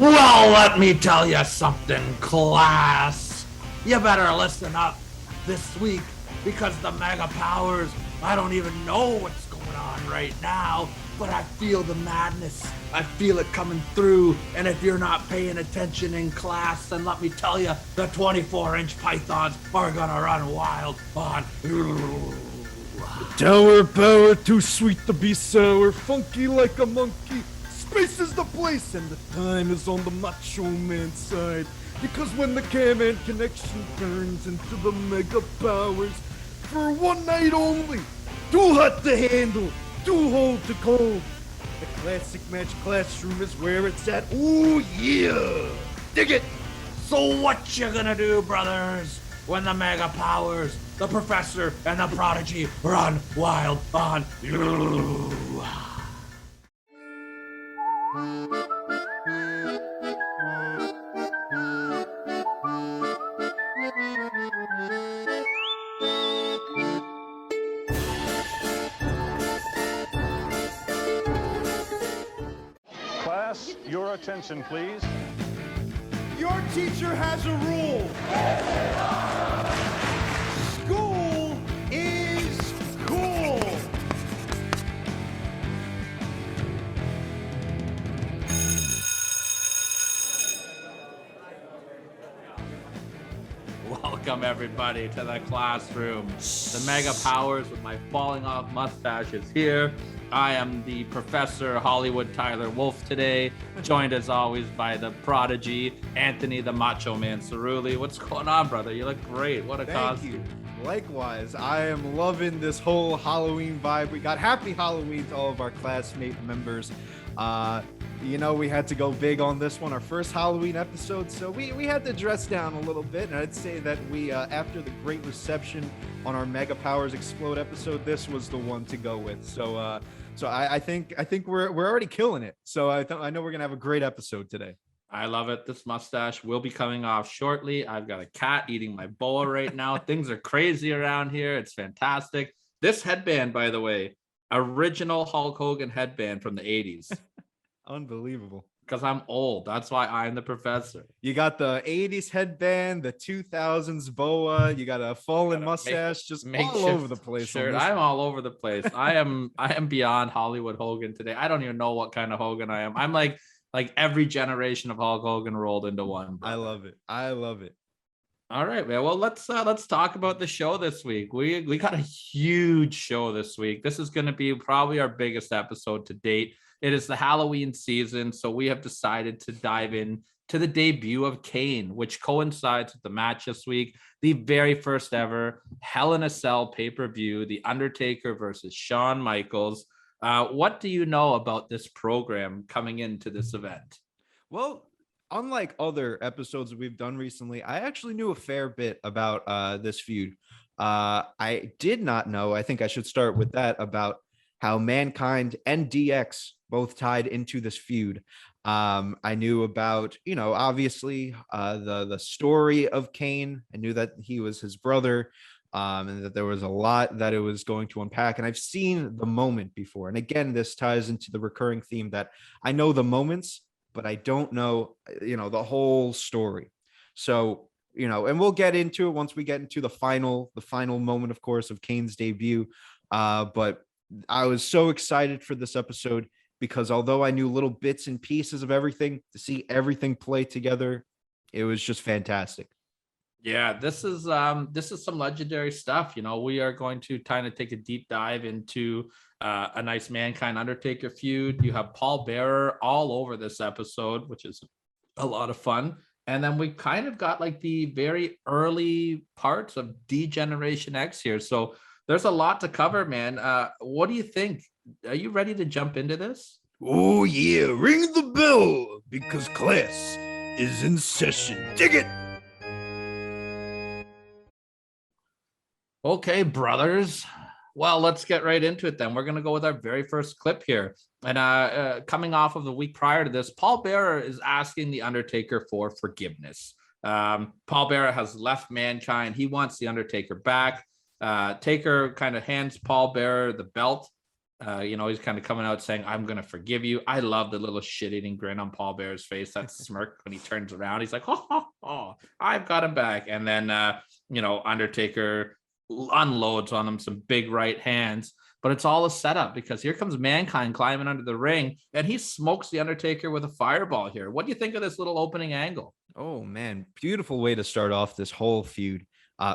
Well, let me tell you something, class. You better listen up this week because the Mega Powers, I don't even know what's going on right now, but I feel the madness. I feel it coming through. And if you're not paying attention in class, then let me tell you, the 24-inch pythons are gonna run wild on. Tower power, too sweet to be sour, funky like a monkey. Space is the place, and the time is on the Macho Man side. Because when the K-Man connection turns into the Mega Powers, for one night only, too hot to handle, too old to cold. The classic match classroom is where it's at. Ooh yeah, dig it. So what you gonna do, brothers, when the Mega Powers, the Professor, and the Prodigy run wild on you? Class, your attention, please. Your teacher has a rule. School is cool. Welcome everybody to the classroom. The Mega Powers with my falling off mustache is here. I am the Professor Hollywood Tyler Wolf today, joined as always by the Prodigy, Anthony the Macho Man Cerulli. What's going on, brother? You look great. What a costume. Thank you. Likewise, I am loving this whole Halloween vibe. We got happy Halloween to all of our classmate members. You know, we had to go big on this one, our first Halloween episode, so we had to dress down a little bit. And I'd say that we, after the great reception on our Mega Powers Explode episode, this was the one to go with. So, I think we're already killing it. So I know we're gonna have a great episode today. I love it. This mustache will be coming off shortly. I've got a cat eating my boa right now. Things are crazy around here. It's fantastic. This headband, by the way, original Hulk Hogan headband from the 80s. Unbelievable. Because I'm old. That's why I'm the professor. You got the 80s headband, the 2000s boa, you got a fallen mustache, just all over the place. Sure, I'm all over the place. I am beyond Hollywood Hogan today. I don't even know what kind of Hogan I am. I'm like every generation of Hulk Hogan rolled into one. Brother. I love it. All right, man. Well, let's talk about the show this week. We got a huge show this week. This is going to be probably our biggest episode to date. It is the Halloween season, so we have decided to dive in to the debut of Kane, which coincides with the match this week, the very first ever Hell in a Cell pay-per-view, The Undertaker versus Shawn Michaels. What do you know about this program coming into this event? Well, unlike other episodes that we've done recently, I actually knew a fair bit about this feud. I did not know, I think I should start with that, about how Mankind and DX both tied into this feud. I knew about, obviously the story of Kane. I knew that he was his brother, and that there was a lot that it was going to unpack. And I've seen the moment before. And again, this ties into the recurring theme that I know the moments, but I don't know, the whole story. So, and we'll get into it once we get into the final moment, of course, of Kane's debut. But I was so excited for this episode because although I knew little bits and pieces of everything, to see everything play together, it was just fantastic. Yeah, this is some legendary stuff. We are going to kind of take a deep dive into a nice Mankind Undertaker feud. You have Paul Bearer all over this episode, which is a lot of fun. And then we kind of got like the very early parts of D-Generation X here. So there's a lot to cover, man. What do you think? Are you ready to jump into this? Oh, yeah. Ring the bell because class is in session. Dig it. Okay, brothers. Well, let's get right into it then. We're going to go with our very first clip here. And coming off of the week prior to this, Paul Bearer is asking The Undertaker for forgiveness. Paul Bearer has left Mankind. He wants The Undertaker back. Taker kind of hands Paul Bearer the belt He's kind of coming out saying, I'm going to forgive you. I love the little shit-eating grin on Paul Bear's face, that smirk when he turns around. He's like, oh, I've got him back. And then, Undertaker unloads on him some big right hands. But it's all a setup because here comes Mankind climbing under the ring, and he smokes the Undertaker with a fireball here. What do you think of this little opening angle? Oh, man. Beautiful way to start off this whole feud.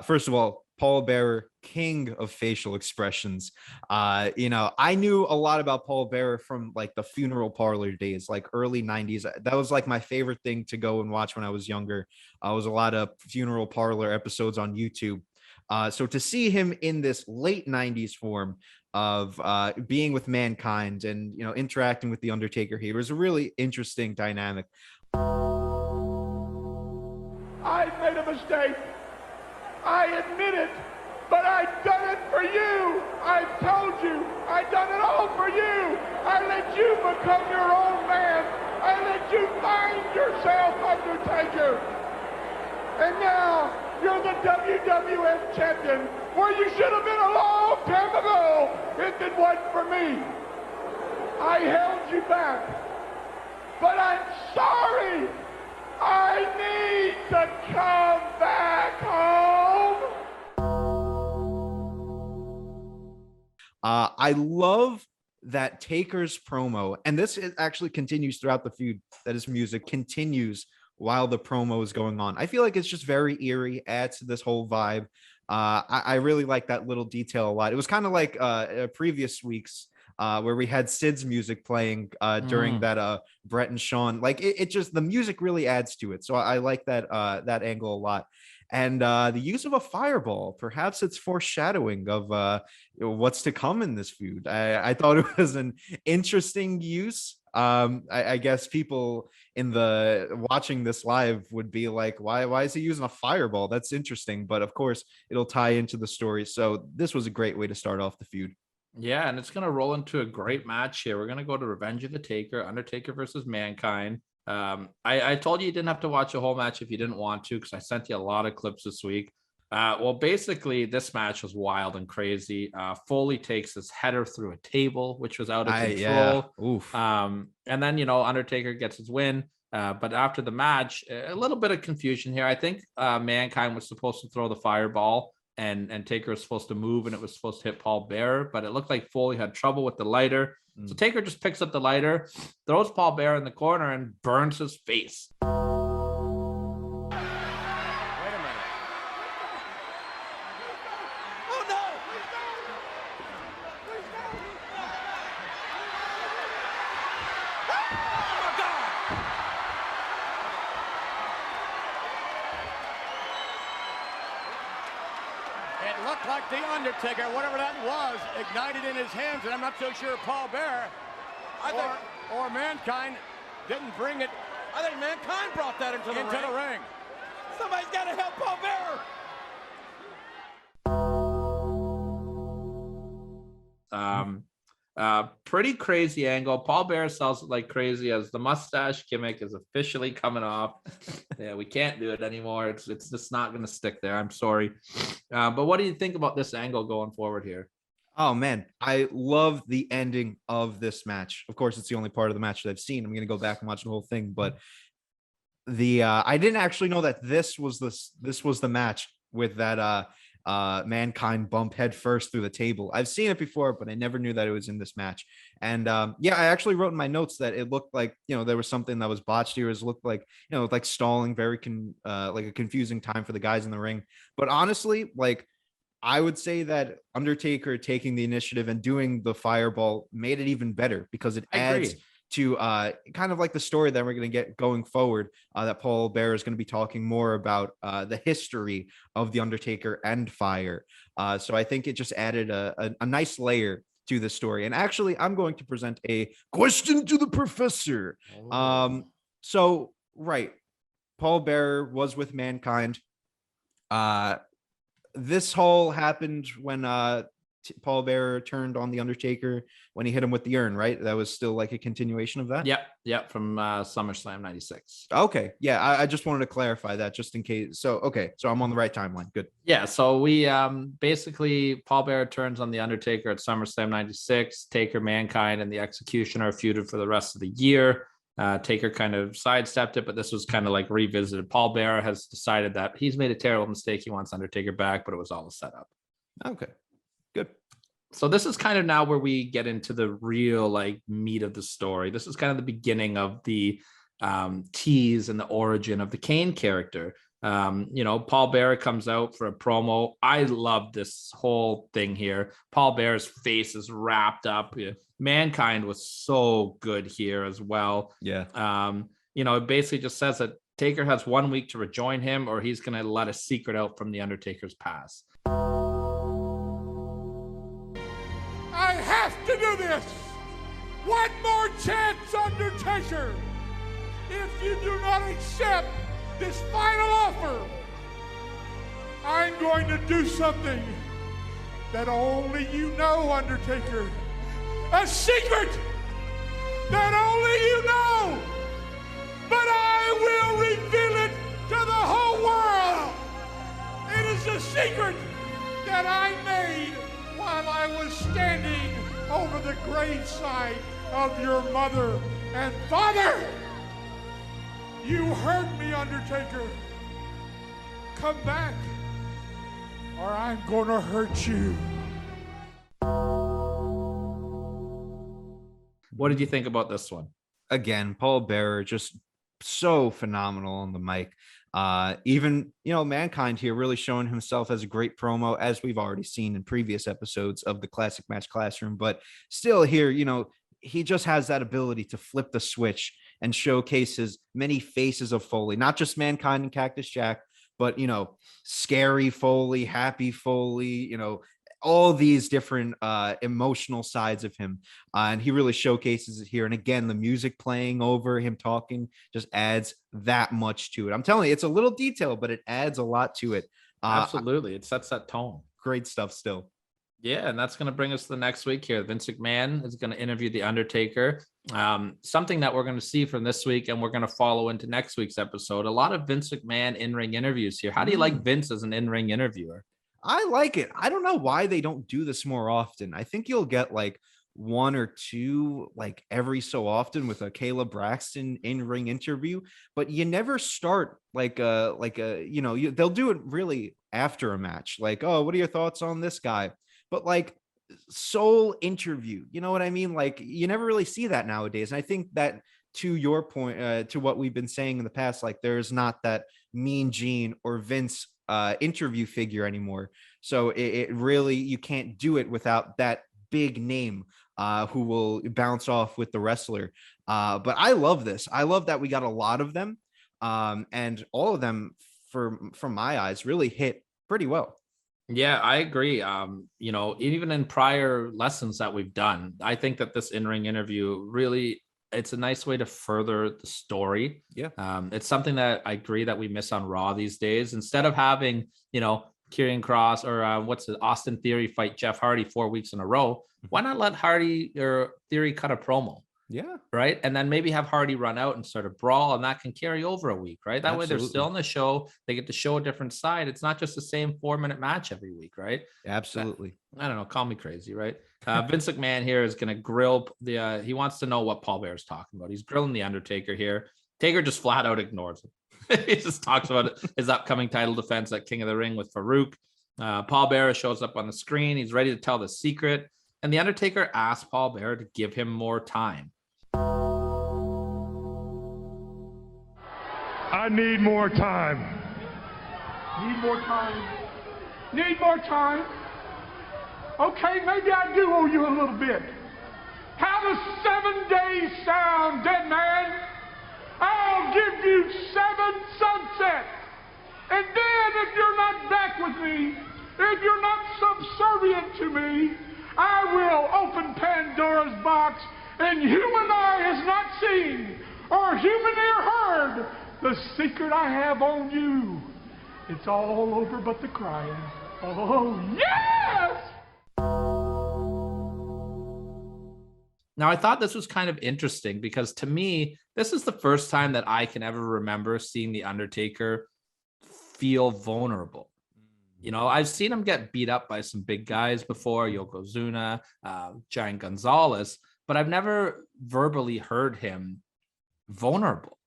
First of all, Paul Bearer, king of facial expressions. I knew a lot about Paul Bearer from like the funeral parlor days, like early 90s. That was like my favorite thing to go and watch when I was younger. It was a lot of funeral parlor episodes on YouTube. So to see him in this late 90s form of being with Mankind and, interacting with the Undertaker here was a really interesting dynamic. I made a mistake. I admit it, but I've done it for you. I've told you, I've done it all for you. I let you become your own man. I let you find yourself, Undertaker. And now you're the WWF champion, where you should have been a long time ago if it wasn't for me. I held you back, but I'm sorry. I need to come back home. I love that Taker's promo, and this actually continues throughout the feud, that his music continues while the promo is going on. I feel like it's just very eerie, adds to this whole vibe. I really like that little detail a lot. It was kind of like previous weeks where we had Sid's music playing during that Brett and Shawn. Like it just, the music really adds to it. So I like that angle a lot. And the use of a fireball, perhaps it's foreshadowing of what's to come in this feud. I thought it was an interesting use. I guess people in the watching this live would be like, why is he using a fireball? That's interesting. But of course, it'll tie into the story. So this was a great way to start off the feud. Yeah, and it's going to roll into a great match here. We're going to go to Revenge of the Taker, Undertaker versus Mankind. I told you didn't have to watch a whole match if you didn't want to, because I sent you a lot of clips this week. Well, basically, this match was wild and crazy. Foley takes his header through a table, which was out of control. Yeah. Oof. And then, Undertaker gets his win. But after the match, a little bit of confusion here. I think Mankind was supposed to throw the fireball, and Taker was supposed to move, and it was supposed to hit Paul Bearer, but it looked like Foley had trouble with the lighter. So Taker just picks up the lighter, throws Paul Bearer in the corner, and burns his face. Wait a minute. Oh no! Please don't! Please don't! Oh my God! It looked like the Undertaker, whatever that was, ignited in his hands, and I'm not so sure Paul Bearer or Mankind didn't bring it. I think Mankind brought that into the ring. Somebody's got to help Paul Bearer. Pretty crazy angle. Paul Bearer sells it like crazy as the mustache gimmick is officially coming off. Yeah, we can't do it anymore. It's just not going to stick there. I'm sorry. But what do you think about this angle going forward here? Oh man, I love the ending of this match. Of course, it's the only part of the match that I've seen. I'm going to go back and watch the whole thing, but I didn't actually know that this was the match with that Mankind bump head first through the table. I've seen it before, but I never knew that it was in this match. And I actually wrote in my notes that it looked like, there was something that was botched here. It looked like, like stalling, very like a confusing time for the guys in the ring. But honestly, like, I would say that Undertaker taking the initiative and doing the fireball made it even better, because it adds to kind of like the story that we're going to get going forward, that Paul Bearer is going to be talking more about the history of the Undertaker and fire. So I think it just added a nice layer to the story. And actually, I'm going to present a question to the professor. So, right, Paul Bearer was with Mankind. This whole happened when Paul Bearer turned on the Undertaker when he hit him with the urn, right? That was still like a continuation of that. Yep, from SummerSlam '96. Okay, yeah, I just wanted to clarify that just in case. So okay, so I'm on the right timeline. Good. Yeah, so we basically Paul Bearer turns on the Undertaker at SummerSlam '96. Taker, Mankind, and the Executioner feuded for the rest of the year. Taker kind of sidestepped it, but this was kind of like revisited. Paul Bearer has decided that he's made a terrible mistake. He wants Undertaker back, but it was all a setup. Okay, good. So this is kind of now where we get into the real like meat of the story. This is kind of the beginning of the tease and the origin of the Kane character. Paul Bearer comes out for a promo. I love this whole thing here. Paul Bearer's face is wrapped up. Mankind was so good here as well. Yeah. It basically just says that Taker has 1 week to rejoin him, or he's going to let a secret out from the Undertaker's past. I have to do this. One more chance, Undertaker. If you do not accept this final offer, I'm going to do something that only you know, Undertaker. A secret that only you know. But I will reveal it to the whole world. It is a secret that I made while I was standing over the graveside of your mother and father. You heard me, Undertaker. Come back, or I'm gonna hurt you. What did you think about this one? Again, Paul Bearer just so phenomenal on the mic. Even Mankind here really showing himself as a great promo, as we've already seen in previous episodes of the Classic Match Classroom. But still here, he just has that ability to flip the switch and showcases many faces of Foley, not just Mankind and Cactus Jack, but scary Foley, happy Foley, all these different emotional sides of him. And he really showcases it here. And again, the music playing over him talking just adds that much to it. I'm telling you, it's a little detail, but it adds a lot to it. Absolutely. It sets that tone. Great stuff still. Yeah, and that's going to bring us to the next week here. Vince McMahon is going to interview The Undertaker. Something that we're going to see from this week, and we're going to follow into next week's episode. A lot of Vince McMahon in-ring interviews here. How do you like Vince as an in-ring interviewer? I like it. I don't know why they don't do this more often. I think you'll get like one or two like every so often with a Kayla Braxton in-ring interview, but you never start they'll do it really after a match. Like, oh, what are your thoughts on this guy? But like sole interview, you know what I mean? Like you never really see that nowadays. And I think that to your point, to what we've been saying in the past, like there's not that Mean Gene or Vince interview figure anymore. So it really, you can't do it without that big name who will bounce off with the wrestler. But I love this. I love that we got a lot of them. And all of them from my eyes really hit pretty well. Yeah, I agree. Even in prior lessons that we've done, I think that this in-ring interview really, it's a nice way to further the story. Yeah. It's something that I agree that we miss on Raw these days. Instead of having, Karrion Kross or Austin Theory fight Jeff Hardy 4 weeks in a row, why not let Hardy or Theory cut a promo? Yeah. Right. And then maybe have Hardy run out and sort of brawl, and that can carry over a week. Right. That way they're still on the show. They get to show a different side. It's not just the same 4-minute match every week. Right. Absolutely. I don't know. Call me crazy. Right. Vince McMahon here is going to grill he wants to know what Paul Bear is talking about. He's grilling the Undertaker here. Taker just flat out ignores him. He just talks about his upcoming title defense at King of the Ring with Farouk. Paul Bearer shows up on the screen. He's ready to tell the secret. And the Undertaker asks Paul Bearer to give him more time. I need more time. Need more time. Need more time. Okay, maybe I do owe you a little bit. How does 7 days sound, dead man? I'll give you 7 sunsets. And then if you're not back with me, if you're not subservient to me, I will open Pandora's box, and human eye has not seen or human ear heard the secret I have on you. It's all over but the crying. Oh, yes! Now, I thought this was kind of interesting because to me, this is the first time that I can ever remember seeing The Undertaker feel vulnerable. You know, I've seen him get beat up by some big guys before, Yokozuna, Giant Gonzalez, but I've never verbally heard him vulnerable.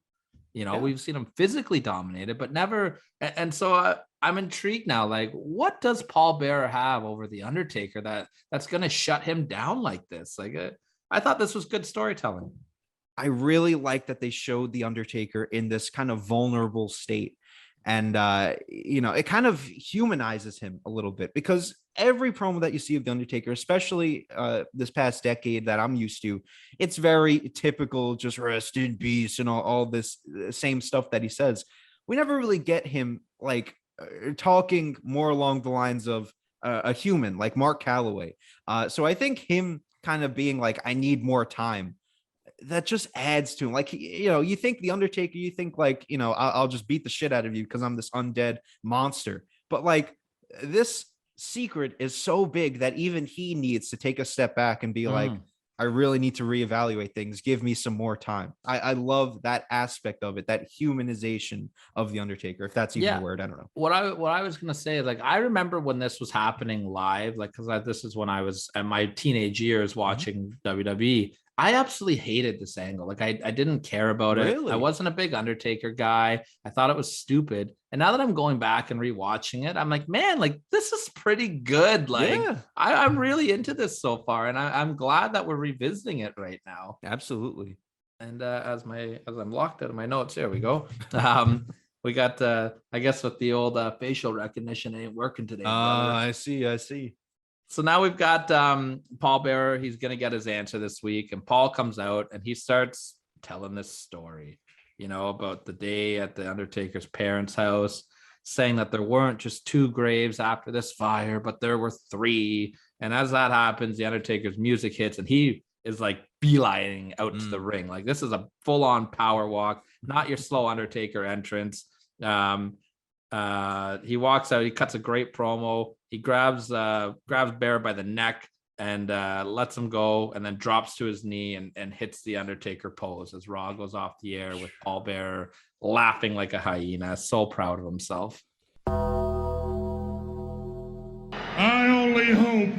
You know, we've seen him physically dominated, but never. And so I'm intrigued now. Like, what does Paul Bearer have over The Undertaker that's going to shut him down like this? Like, I thought this was good storytelling. I really like that they showed The Undertaker in this kind of vulnerable state. And, it kind of humanizes him a little bit, because every promo that you see of The Undertaker, especially this past decade that I'm used to, it's very typical, just rest in peace and all this same stuff that he says. We never really get him like talking more along the lines of a human like Mark Calaway. So I think him kind of being like, I need more time, that just adds to him. Like, you think The Undertaker, you think like, I'll just beat the shit out of you because I'm this undead monster. But like, this secret is so big that even he needs to take a step back and be like, I really need to reevaluate things. Give me some more time. I love that aspect of it, that humanization of The Undertaker, if that's even a word. I don't know. What I was going to say, like, I remember when this was happening live, like, because this is when I was at my teenage years watching WWE. I absolutely hated this angle. Like, I didn't care about it. Really? I wasn't a big Undertaker guy. I thought it was stupid. And now that I'm going back and rewatching it, I'm like, man, like, this is pretty good. Like, I'm really into this so far. And I'm glad that we're revisiting it right now. Absolutely. And as I'm locked out of my notes, here we go. We got, I guess with the old facial recognition ain't working today. I see. So now we've got Paul Bearer. He's going to get his answer this week. And Paul comes out and he starts telling this story, about the day at the Undertaker's parents' house, saying that there weren't just 2 graves after this fire, but there were 3. And as that happens, the Undertaker's music hits and he is like beelining out to the ring. Like, this is a full-on power walk, not your slow Undertaker entrance. He walks out, he cuts a great promo. He grabs Bear by the neck and lets him go, and then drops to his knee and hits the Undertaker pose as Raw goes off the air with Paul Bearer laughing like a hyena, so proud of himself. I only hope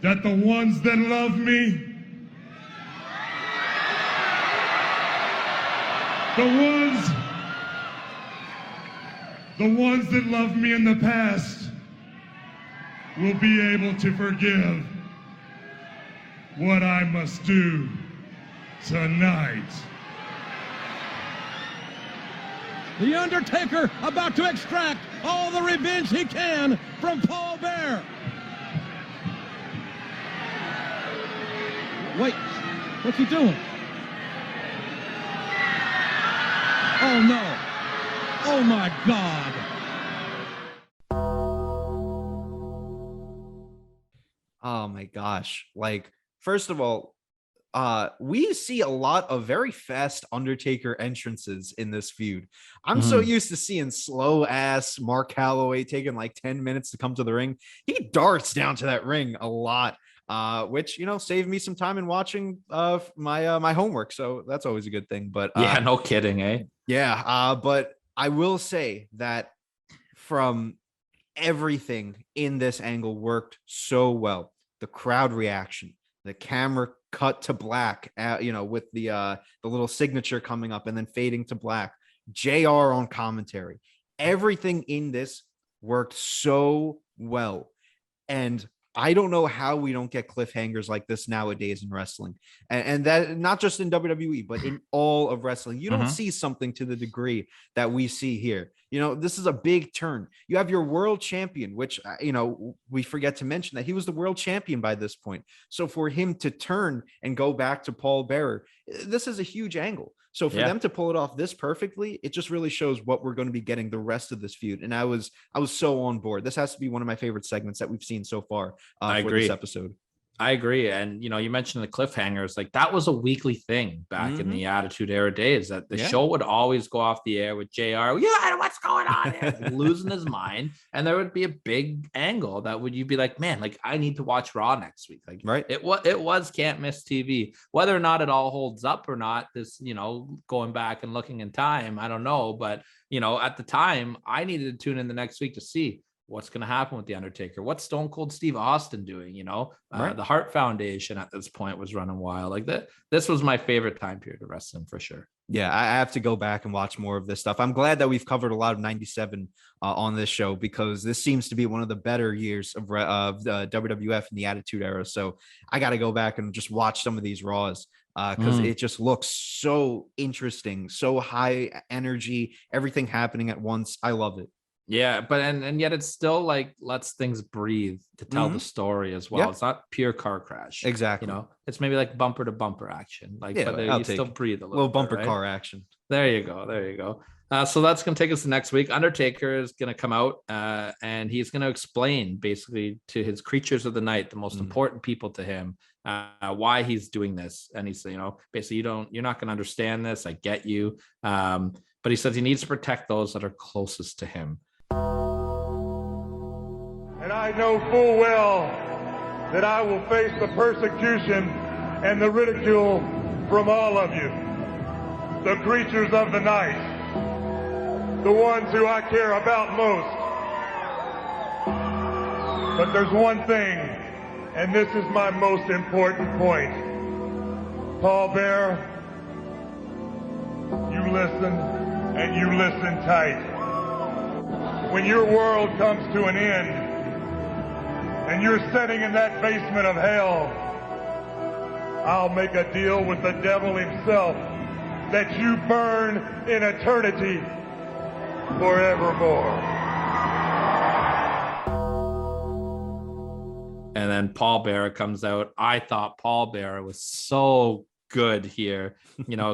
that the ones that love me, the ones that loved me in the past will be able to forgive what I must do tonight. The Undertaker about to extract all the revenge he can from Paul Bearer. Wait, what's he doing? Oh no. Oh my God. Oh my gosh. Like, first of all, we see a lot of very fast Undertaker entrances in this feud. I'm so used to seeing slow ass Mark Calaway taking like 10 minutes to come to the ring. He darts down to that ring a lot, which, saved me some time in watching my homework. So that's always a good thing. But no kidding, eh? Yeah. But I will say that from everything in this angle worked so well. The crowd reaction, the camera cut to black, with the little signature coming up and then fading to black. JR on commentary. Everything in this worked so well. And I don't know how we don't get cliffhangers like this nowadays in wrestling. And that not just in WWE, but in all of wrestling. You don't see something to the degree that we see here. This is a big turn. You have your world champion, which, we forget to mention that he was the world champion by this point. So for him to turn and go back to Paul Bearer, this is a huge angle. So for them to pull it off this perfectly, it just really shows what we're going to be getting the rest of this feud. And I was so on board. This has to be one of my favorite segments that we've seen so far. I for agree. this episode. I agree. And, you mentioned the cliffhangers, like that was a weekly thing back in the Attitude Era days, that the show would always go off the air with JR. Yeah, what's going on here? Like, losing his mind. And there would be a big angle that you'd be like, man, like I need to watch Raw next week. Like, right. It was can't miss TV. Whether or not it all holds up or not, this, going back and looking in time, I don't know. But, at the time, I needed to tune in the next week to see what's going to happen with The Undertaker. What's Stone Cold Steve Austin doing? Right. The Hart Foundation at this point was running wild. Like that. This was my favorite time period of wrestling for sure. Yeah, I have to go back and watch more of this stuff. I'm glad that we've covered a lot of 97 on this show, because this seems to be one of the better years of the WWF and the Attitude Era. So I got to go back and just watch some of these Raws because it just looks so interesting, so high energy, everything happening at once. I love it. Yeah, but and yet it's still like lets things breathe to tell the story as well. Yep. It's not pure car crash. Exactly. It's maybe like bumper to bumper action. Like, Yeah, but you still breathe a little bumper bit, right? car action. There you go. So that's going to take us to next week. Undertaker is going to come out and he's going to explain basically to his creatures of the night, the most important people to him, why he's doing this. And he's, basically you're not going to understand this. I get you. But he says he needs to protect those that are closest to him. And I know full well that I will face the persecution and the ridicule from all of you, the creatures of the night, the ones who I care about most. But there's one thing, and this is my most important point. Paul Bear, you listen, and you listen tight. When your world comes to an end and you're sitting in that basement of hell, I'll make a deal with the devil himself that you burn in eternity forevermore. And then Paul Bearer comes out. I thought Paul Bearer was so good here,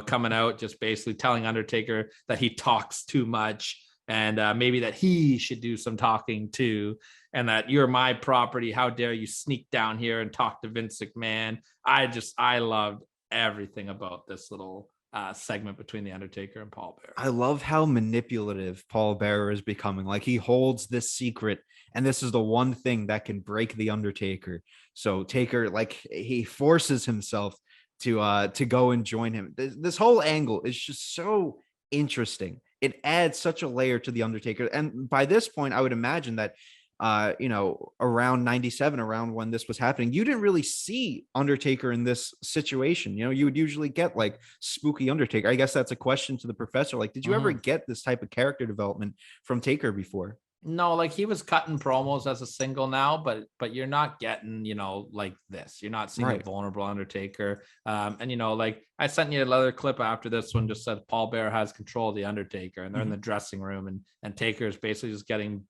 coming out, just basically telling Undertaker that he talks too much. And maybe that he should do some talking too, and that you're my property. How dare you sneak down here and talk to Vince McMahon? I loved everything about this little segment between the Undertaker and Paul Bearer. I love how manipulative Paul Bearer is becoming. Like, he holds this secret, and this is the one thing that can break the Undertaker. So Taker, like, he forces himself to go and join him. This whole angle is just so interesting. It adds such a layer to the Undertaker. And by this point, I would imagine that, around 97, around when this was happening, you didn't really see Undertaker in this situation. You would usually get like spooky Undertaker. I guess that's a question to the professor. Like, did you ever get this type of character development from Taker before? No, like he was cutting promos as a single now, but you're not getting, like this. You're not seeing a vulnerable Undertaker. And like I sent you another clip after this one, just said Paul Bearer has control of the Undertaker, and they're in the dressing room, and Taker is basically just getting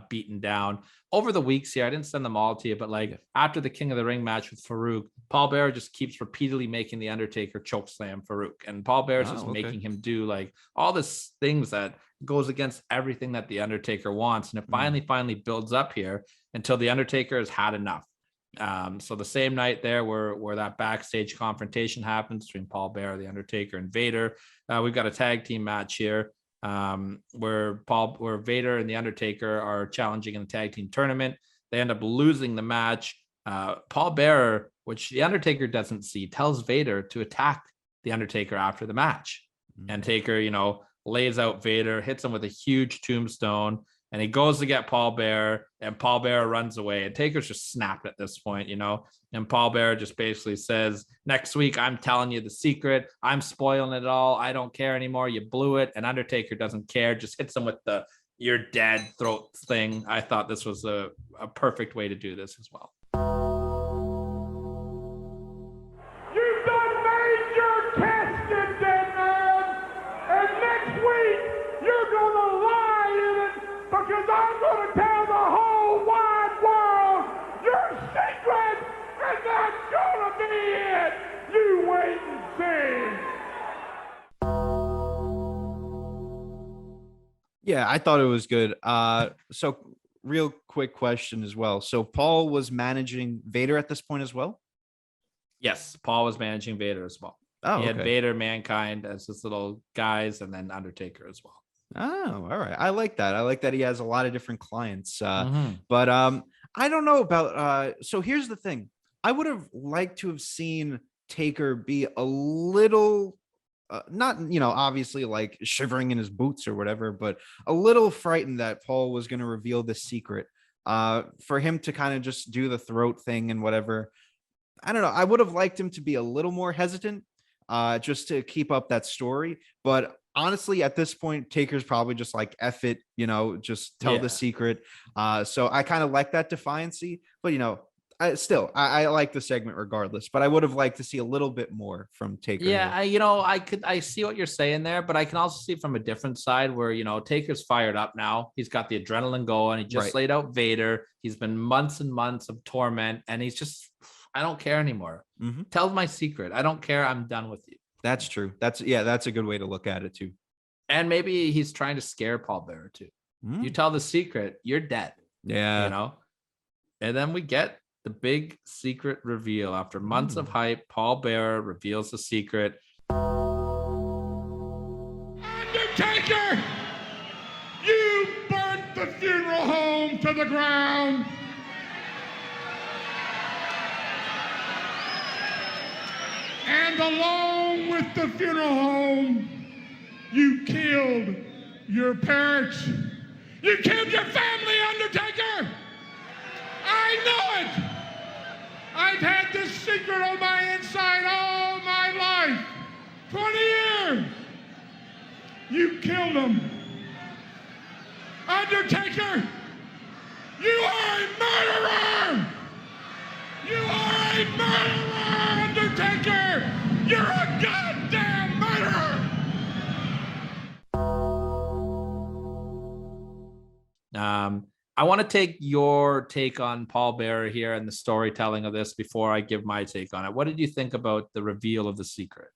beaten down over the weeks here. I didn't send them all to you, but like after the King of the Ring match with Farouk, Paul Bearer just keeps repeatedly making the Undertaker chokeslam Farouk, and Paul Bearer is just making him do like all this things that goes against everything that the Undertaker wants. And it finally builds up here until the Undertaker has had enough. So the same night there where that backstage confrontation happens between Paul Bearer, the Undertaker, and Vader, we've got a tag team match here where Vader and the Undertaker are challenging in the tag team tournament. They end up losing the match. Paul Bearer, which the Undertaker doesn't see, tells Vader to attack the Undertaker after the match. And Taker, lays out Vader, hits him with a huge tombstone, and he goes to get Paul Bearer, and Paul Bearer runs away. And Taker's just snapped at this point, and Paul Bearer just basically says, next week, I'm telling you the secret. I'm spoiling it all. I don't care anymore. You blew it. And Undertaker doesn't care, just hits him with the "you're dead" throat thing. I thought this was a perfect way to do this as well. You've done made your casket, dead man, and next week you're gonna lie in it, because I'm gonna tell the whole wide world your secret, and that's gonna be it. You wait and see. Yeah, I thought it was good. So real quick question as well. So Paul was managing Vader at this point as well? Yes, Paul was managing Vader as well. Oh, He had okay. Vader, Mankind as his little guys, and then Undertaker as well. Oh, all right. I like that. I like that he has a lot of different clients. Mhm. But I don't know about so here's the thing. I would have liked to have seen Taker be a little not, obviously like shivering in his boots or whatever, but a little frightened that Paul was going to reveal this secret. For him to kind of just do the throat thing and whatever. I don't know. I would have liked him to be a little more hesitant, just to keep up that story. But honestly, at this point, Taker's probably just like F it, just tell Yeah. the secret. So I kind of like that defiancy, but I like the segment regardless. But I would have liked to see a little bit more from Taker. Yeah, here. I see what you're saying there, but I can also see from a different side where, Taker's fired up now. He's got the adrenaline going. He just Right. laid out Vader. He's been months and months of torment, and he's just, I don't care anymore. Mhm. Tell my secret. I don't care. I'm done with you. That's true. That's a good way to look at it too. And maybe he's trying to scare Paul Bearer too. Mm. You tell the secret, you're dead. Yeah. And then we get the big secret reveal. After months of hype, Paul Bearer reveals the secret. Undertaker, you burnt the funeral home to the ground. And along with the funeral home, you killed your parents. You killed your family, Undertaker. I know it. I've had this secret on my inside all my life. 20 years. You killed them. Undertaker, you are a murderer. You are a murderer, Undertaker. You're a goddamn murderer. I want to take your take on Paul Bearer here and the storytelling of this before I give my take on it. What did you think about the reveal of the secret?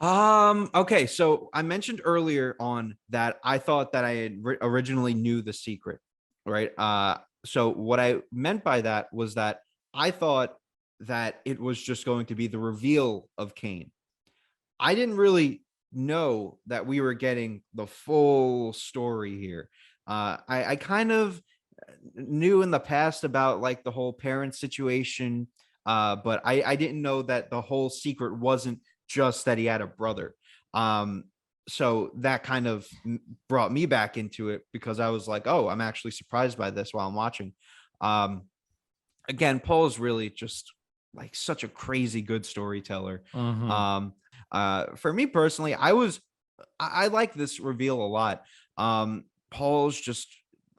Okay, so I mentioned earlier on that I thought that I had originally knew the secret, right? So what I meant by that was that I thought that it was just going to be the reveal of Kane. I didn't really know that we were getting the full story here. I kind of knew in the past about like the whole parent situation, but I didn't know that the whole secret wasn't just that he had a brother. So that kind of brought me back into it because I was like, oh, I'm actually surprised by this while I'm watching. Again, Paul is really just like such a crazy good storyteller. For me personally, I like this reveal a lot. Paul's just,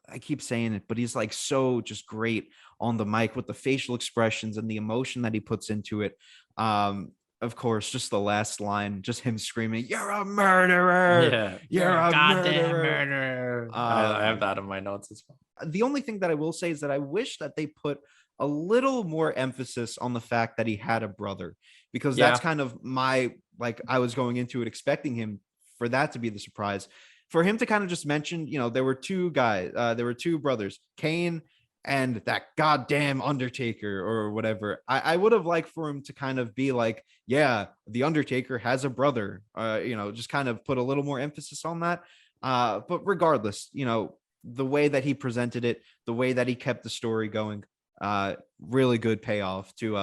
I keep saying it, but he's like so just great on the mic with the facial expressions and the emotion that he puts into it. Of course, just the last line, just him screaming, "You're a murderer! Yeah, You're a goddamn murderer!" I have that in my notes as well. The only thing that I will say is that I wish that they put a little more emphasis on the fact that he had a brother, because that's kind of my, like, I was going into it expecting him for that to be the surprise. For him to kind of just mention, there were two guys, there were two brothers, Kane and that goddamn Undertaker or whatever. I would have liked for him to kind of be like, yeah, the Undertaker has a brother, just kind of put a little more emphasis on that. But regardless, the way that he presented it, the way that he kept the story going, really good payoff to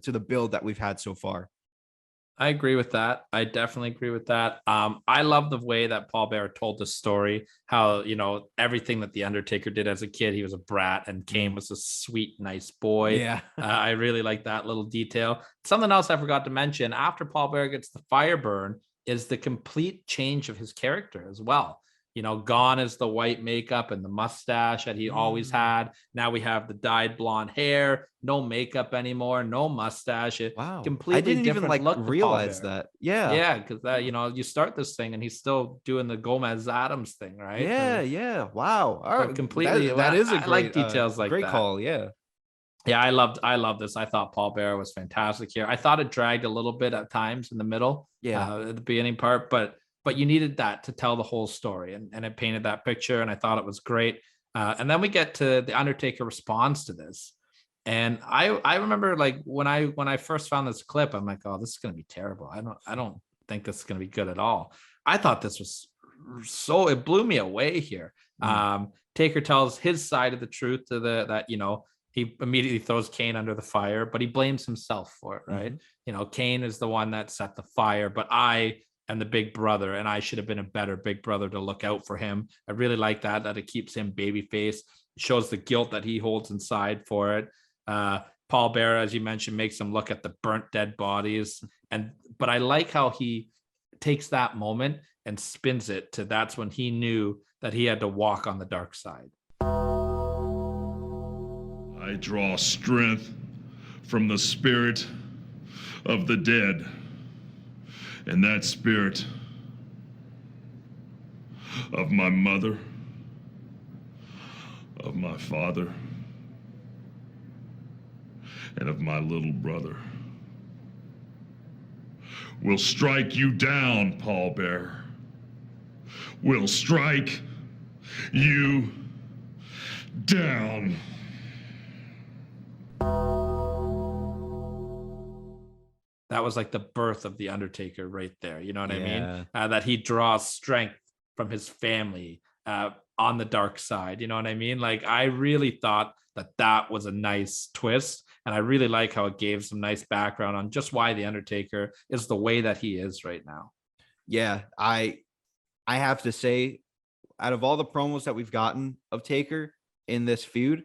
the build that we've had so far. I agree with that. I definitely agree with that. I love the way that Paul Bearer told the story, how, everything that the Undertaker did as a kid, he was a brat and Kane was a sweet, nice boy. Yeah. I really like that little detail. Something else I forgot to mention after Paul Bearer gets the fire burn is the complete change of his character as well. Gone is the white makeup and the mustache that he always had. Now we have the dyed blonde hair, no makeup anymore, no mustache. Wow. Completely I didn't even different look to realize Paul Bearer. that. Yeah. Yeah, because that, you start this thing and he's still doing the Gomez Adams thing, right? Yeah. Wow. All right. Completely. That is a I great, like details like great that. call. Yeah. Yeah, I love this. I thought Paul Bearer was fantastic here. I thought it dragged a little bit at times in the middle, at the beginning part, but you needed that to tell the whole story, and it painted that picture, and I thought it was great. And then we get to the Undertaker responds to this, And I remember like when I first found this clip, I'm like, oh, this is gonna be terrible. I don't think this is gonna be good at all. I thought this was so, it blew me away here. Taker tells his side of the truth to that, he immediately throws Kane under the fire, but he blames himself for it, right? Kane is the one that set the fire, but I am the big brother, and I should have been a better big brother to look out for him. I really like that it keeps him babyface. It shows the guilt that he holds inside for it. Paul Bearer, as you mentioned, makes him look at the burnt dead bodies. But I like how he takes that moment and spins it to that's when he knew that he had to walk on the dark side. I draw strength from the spirit of the dead, and that spirit of my mother, of my father, and of my little brother will strike you down, Paul Bearer. Will strike you down. That was like the birth of the Undertaker right there. You know what I mean? That he draws strength from his family on the dark side. You know what I mean? Like, I really thought that was a nice twist. And I really like how it gave some nice background on just why the Undertaker is the way that he is right now. Yeah, I have to say, out of all the promos that we've gotten of Taker in this feud,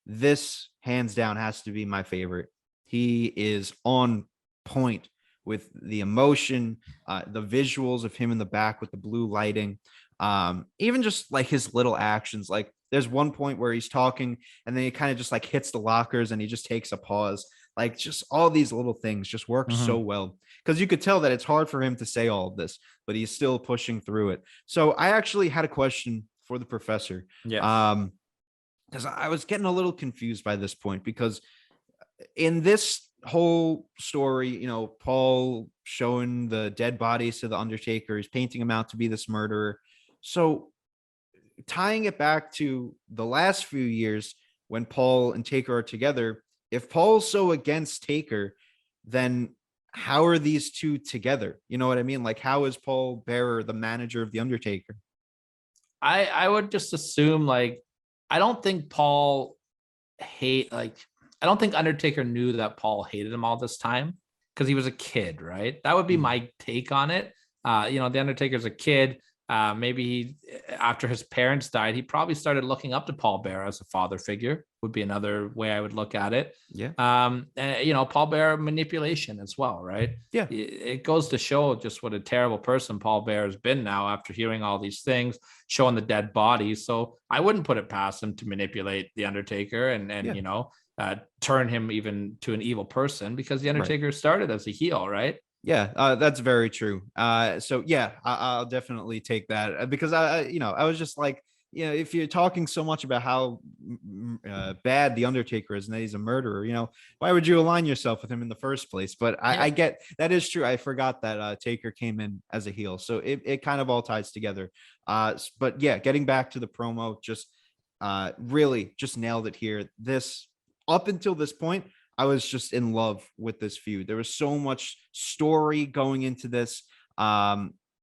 this hands down has to be my favorite. He is on point with the emotion, the visuals of him in the back with the blue lighting, even just like his little actions. Like, there's one point where he's talking and then he kind of just like hits the lockers and he just takes a pause. Like, just all these little things just work so well, because you could tell that it's hard for him to say all of this, but he's still pushing through it. So I actually had a question for the professor. Yeah. Because I was getting a little confused by this point, because in this whole story, Paul showing the dead bodies to the Undertaker, he's painting him out to be this murderer. So tying it back to the last few years when Paul and Taker are together, if Paul's so against Taker, then how are these two together? You know what I mean? Like, how is Paul Bearer the manager of the Undertaker? I would just assume, like, I don't think I don't think Undertaker knew that Paul hated him all this time because he was a kid, right? That would be my take on it. The Undertaker's a kid. Maybe after his parents died, he probably started looking up to Paul Bearer as a father figure, would be another way I would look at it. Yeah. And, Paul Bearer manipulation as well, right? Yeah. It goes to show just what a terrible person Paul Bearer has been now after hearing all these things, showing the dead bodies. So I wouldn't put it past him to manipulate the Undertaker and turn him even to an evil person, because the Undertaker started as a heel, right? Yeah, that's very true. So yeah, I'll definitely take that, because I was just like, if you're talking so much about how bad the Undertaker is and that he's a murderer, why would you align yourself with him in the first place? But I get that is true. I forgot that Taker came in as a heel, so it kind of all ties together. But yeah, getting back to the promo, just really just nailed it here. This, up until this point, I was just in love with this feud. There was so much story going into this.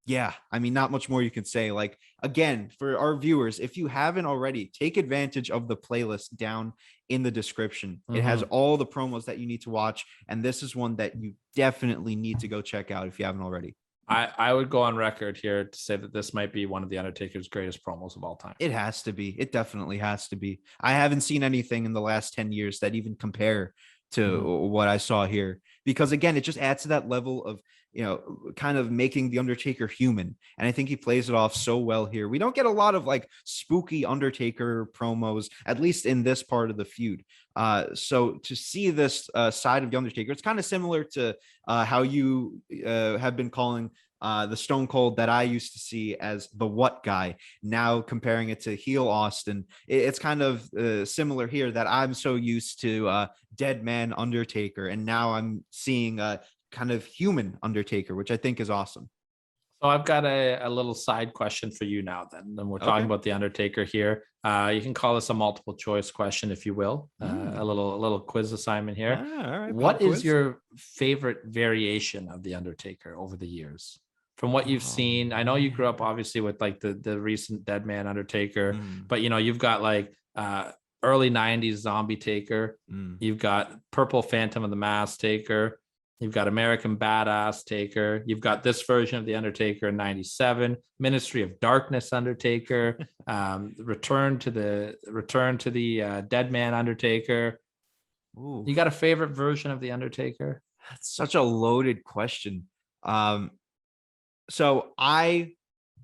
Yeah, I mean, not much more you can say. Like, again, for our viewers, if you haven't already, take advantage of the playlist down in the description. It has all the promos that you need to watch, and this is one that you definitely need to go check out if you haven't already. I would go on record here to say that this might be one of the Undertaker's greatest promos of all time. It has to be. It definitely has to be. I haven't seen anything in the last 10 years that even compare to what I saw here, because again, it just adds to that level of, kind of making the Undertaker human. And I think he plays it off so well here. We don't get a lot of like spooky Undertaker promos, at least in this part of the feud. So to see this side of the Undertaker, it's kind of similar to how you have been calling the Stone Cold that I used to see as the what guy, now comparing it to heel Austin. It's kind of similar here, that I'm so used to dead man Undertaker, and now I'm seeing kind of human Undertaker, which I think is awesome. So I've got a little side question for you now. Then we're talking about the Undertaker here. You can call this a multiple choice question, if you will. A little quiz assignment here. All right, What pop is quiz. your favorite variation of the Undertaker over the years? From what you've seen, I know you grew up obviously with like the recent Dead Man Undertaker, but you've got like early 90s Zombie Taker. You've got Purple Phantom of the Mask Taker. You've got American Badass Taker. You've got this version of the Undertaker in 97, Ministry of Darkness Undertaker, Return to the Dead Man Undertaker. Ooh. You got a favorite version of the Undertaker? That's such a loaded question. So I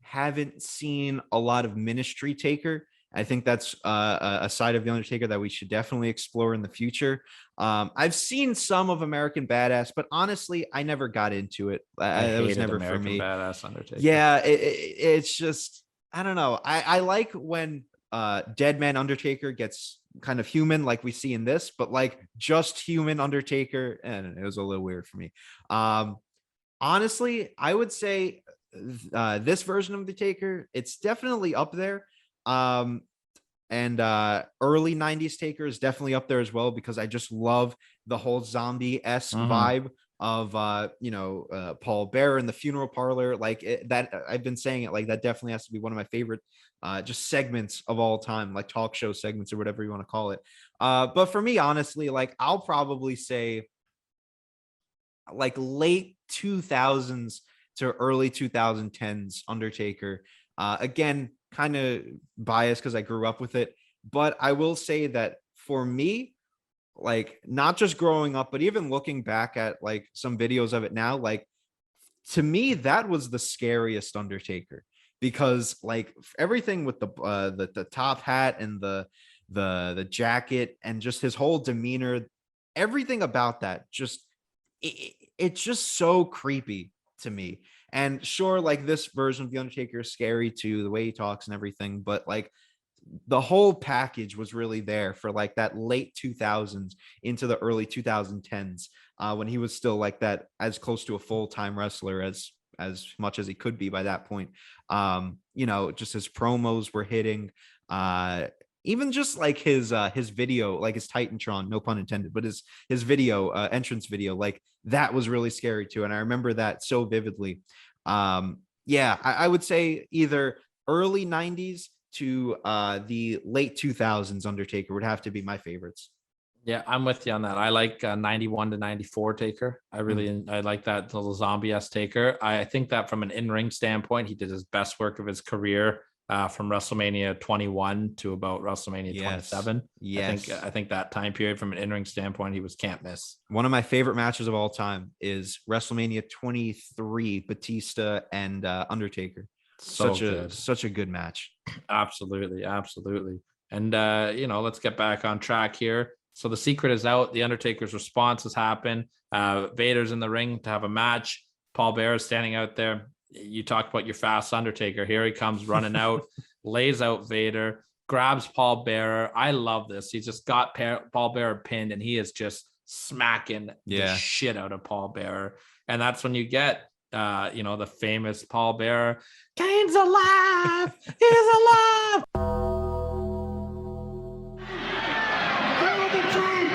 haven't seen a lot of Ministry Taker. I think that's a side of the Undertaker that we should definitely explore in the future. I've seen some of American Badass, but honestly, I never got into it. It was never American for me. Badass Undertaker. Yeah, it's just, I don't know. I like when Dead Man Undertaker gets kind of human, like we see in this, but like just human Undertaker, and it was a little weird for me. Honestly, I would say this version of the Taker, it's definitely up there. And early 90s Taker is definitely up there as well, because I just love the whole zombie-esque vibe of Paul Bearer in the funeral parlor. Like that, I've been saying it, like that definitely has to be one of my favorite just segments of all time, like talk show segments or whatever you want to call it. But for me, honestly, like I'll probably say like late 2000s to early 2010s Undertaker. Again, kind of biased because I grew up with it, but I will say that for me, like not just growing up, but even looking back at like some videos of it now, like to me, that was the scariest Undertaker, because like everything with the top hat and the jacket and just his whole demeanor, everything about that, just it's just so creepy to me. And sure, like this version of the Undertaker is scary too, the way he talks and everything, but like the whole package was really there for like that late 2000s into the early 2010s, when he was still like that, as close to a full-time wrestler as much as he could be by that point. Just his promos were hitting, even just like his video, like his Titantron, no pun intended, but his video, entrance video, like that was really scary too. And I remember that so vividly. I would say either early 90s to the late 2000s Undertaker would have to be my favorites. Yeah, I'm with you on that. I like 91 to 94 Taker. I like that little zombie-esque Taker. I think that from an in-ring standpoint, he did his best work of his career from WrestleMania 21 to about WrestleMania 27. Yes. I think that time period from an in-ring standpoint, he was can't miss. One of my favorite matches of all time is WrestleMania 23, Batista and Undertaker. Such a good match. Absolutely. And let's get back on track here. So the secret is out. The Undertaker's response has happened. Vader's in the ring to have a match. Paul Bearer is standing out there. You talked about your fast Undertaker. Here he comes running out, lays out Vader, grabs Paul Bearer. I love this. He's just got Paul Bearer pinned, and he is just smacking the shit out of Paul Bearer. And that's when you get the famous Paul Bearer, Kane's alive! He's alive! Tell him the truth!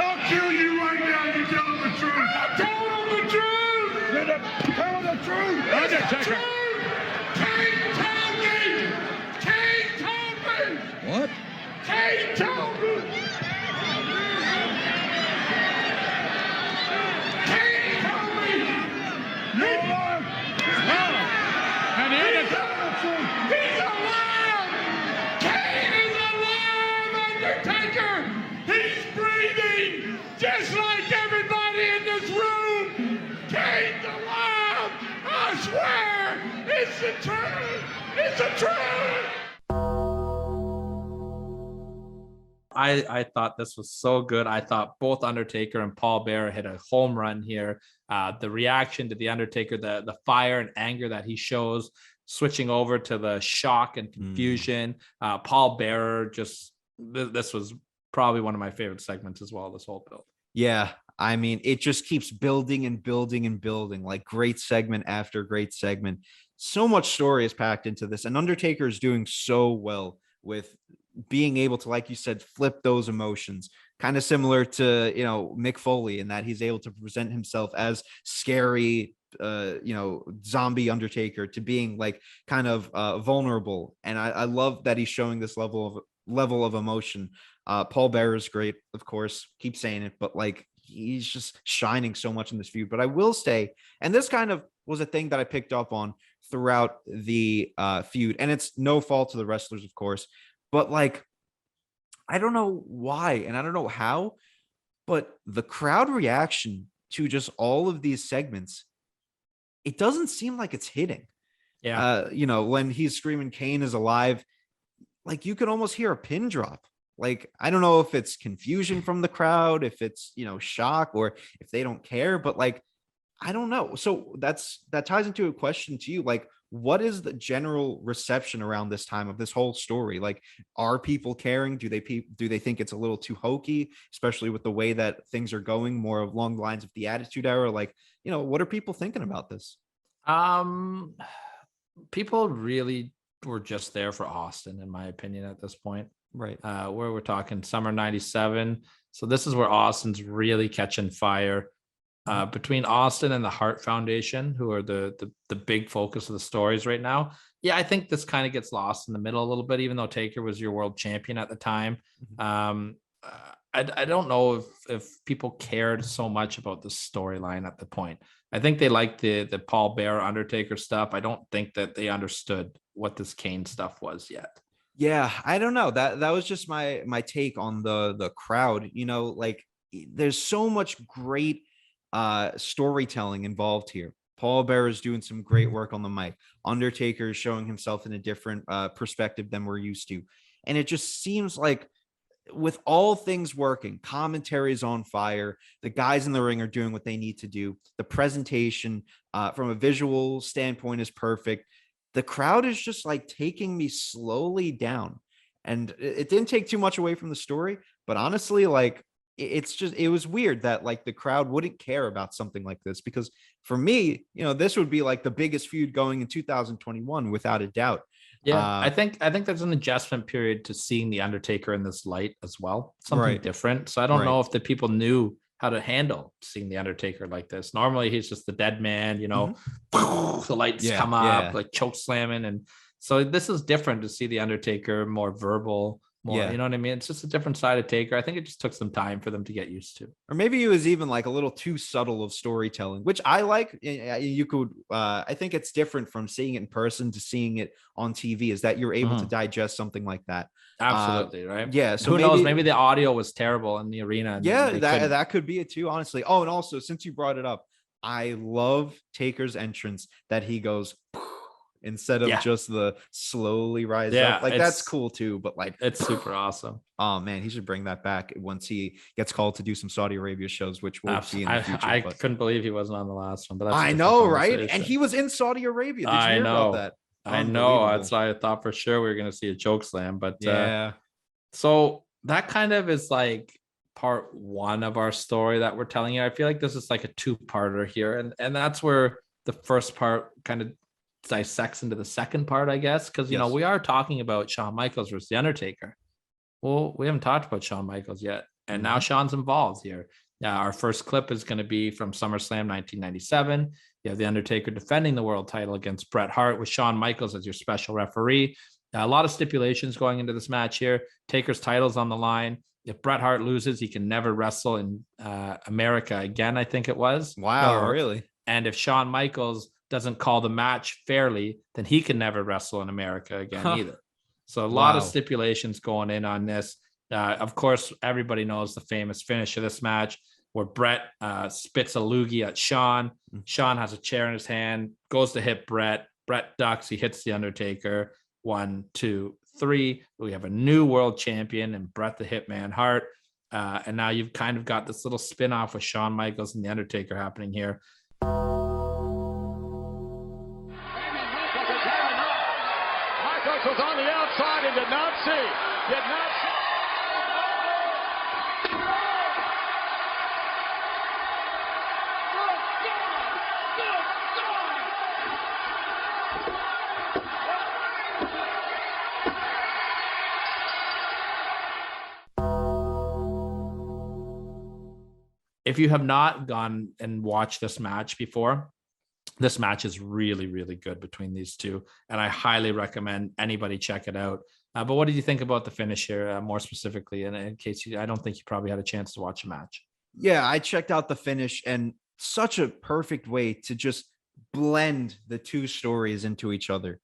I'll kill you right now if you tell him the truth! Tell him the truth! Tell him the truth! Undertaker! Kane told me! Kane told me! What? Kane told me! Kane told me! You're alive! And the Undertaker. He's alive! Kane is alive, Undertaker! He's breathing just like everybody in this room! Kane's alive! I swear! It's the truth! It's the truth! I thought this was so good. I thought both Undertaker and Paul Bearer hit a home run here. The reaction to the Undertaker, the fire and anger that he shows, switching over to the shock and confusion. Paul Bearer, this was probably one of my favorite segments as well, this whole build. Yeah, I mean, it just keeps building and building and building, like great segment after great segment. So much story is packed into this, and Undertaker is doing so well with being able to, like you said, flip those emotions, kind of similar to, Mick Foley, in that he's able to present himself as scary, zombie Undertaker, to being like kind of vulnerable. And I love that he's showing this level of emotion. Paul Bearer is great, of course, keep saying it, but like he's just shining so much in this feud. But I will say, and this kind of was a thing that I picked up on throughout the feud, and it's no fault to the wrestlers, of course, but like, I don't know why, and I don't know how, but the crowd reaction to just all of these segments, it doesn't seem like it's hitting. Yeah. When he's screaming Kane is alive, like you can almost hear a pin drop. Like, I don't know if it's confusion from the crowd, if it's, shock, or if they don't care, but like, I don't know. So that ties into a question to you. Like, what is the general reception around this time of this whole story? Like, are people caring? Do they think it's a little too hokey, especially with the way that things are going, more along the lines of the Attitude Era? Like, what are people thinking about this? People really were just there for Austin, in my opinion, at this point. Right. Where we're talking summer 97. So this is where Austin's really catching fire. Between Austin and the Hart Foundation, who are the big focus of the stories right now. Yeah, I think this kind of gets lost in the middle a little bit, even though Taker was your world champion at the time. I don't know if people cared so much about the storyline at the point. I think they liked the Paul Bearer Undertaker stuff. I don't think that they understood what this Kane stuff was yet. Yeah, I don't know. That was just my take on the crowd. Like, there's so much great storytelling involved here. Paul Bearer is doing some great work on the mic. Undertaker is showing himself in a different perspective than we're used to. And it just seems like, with all things working, commentary is on fire. The guys in the ring are doing what they need to do. The presentation from a visual standpoint is perfect. The crowd is just like taking me slowly down. And it didn't take too much away from the story, but honestly, like, it was weird that like the crowd wouldn't care about something like this, because for me, this would be like the biggest feud going in 2021 without a doubt. Yeah, I think there's an adjustment period to seeing the Undertaker in this light as well, something different. So I don't know if the people knew how to handle seeing the Undertaker like this. Normally he's just the dead man, the lights come up, like choke slamming, and so this is different to see the Undertaker more verbal. You know what I mean? It's just a different side of Taker. I think it just took some time for them to get used to. Or maybe it was even like a little too subtle of storytelling, which I like. You could, I think it's different from seeing it in person to seeing it on TV, is that you're able to digest something like that. Absolutely. Right. Yeah. So who knows? Maybe the audio was terrible in the arena. That could be it too, honestly. Oh, and also, since you brought it up, I love Taker's entrance that he goes instead of just the slowly rise up. Like, that's cool too, but like, it's super awesome. Oh man, he should bring that back once he gets called to do some Saudi Arabia shows, which will be in the future. I couldn't believe he wasn't on the last one, but that's I know, right? And he was in Saudi Arabia. Did you hear about that? I know. That's why I thought for sure we were going to see a choke slam, but so that kind of is like part one of our story that we're telling you. I feel like this is like a two-parter here, and that's where the first part kind of dissects into the second part, I guess, because we are talking about Shawn Michaels versus the Undertaker. Well, we haven't talked about Shawn Michaels yet, and now Shawn's involved here. Our first clip is going to be from SummerSlam 1997. You have the Undertaker defending the world title against Bret Hart with Shawn Michaels as your special referee. A lot of stipulations going into this match here. Taker's title's on the line. If Bret Hart loses, he can never wrestle in America again, I think it was. Wow, really? And if Shawn Michaels doesn't call the match fairly, then he can never wrestle in America again either. So a lot of stipulations going in on this. Of course, everybody knows the famous finish of this match where Bret spits a loogie at Shawn. Shawn has a chair in his hand, goes to hit Bret. Bret ducks. He hits the Undertaker. 1, 2, 3. We have a new world champion and Bret the Hitman Hart. And now you've kind of got this little spin-off with Shawn Michaels and the Undertaker happening here. Was on the outside and did not see. if you have not gone and watched this match before, this match is really, really good between these two, and I highly recommend anybody check it out. But what did you think about the finish here, more specifically? And in case I don't think you probably had a chance to watch a match. Yeah, I checked out the finish, and such a perfect way to just blend the two stories into each other.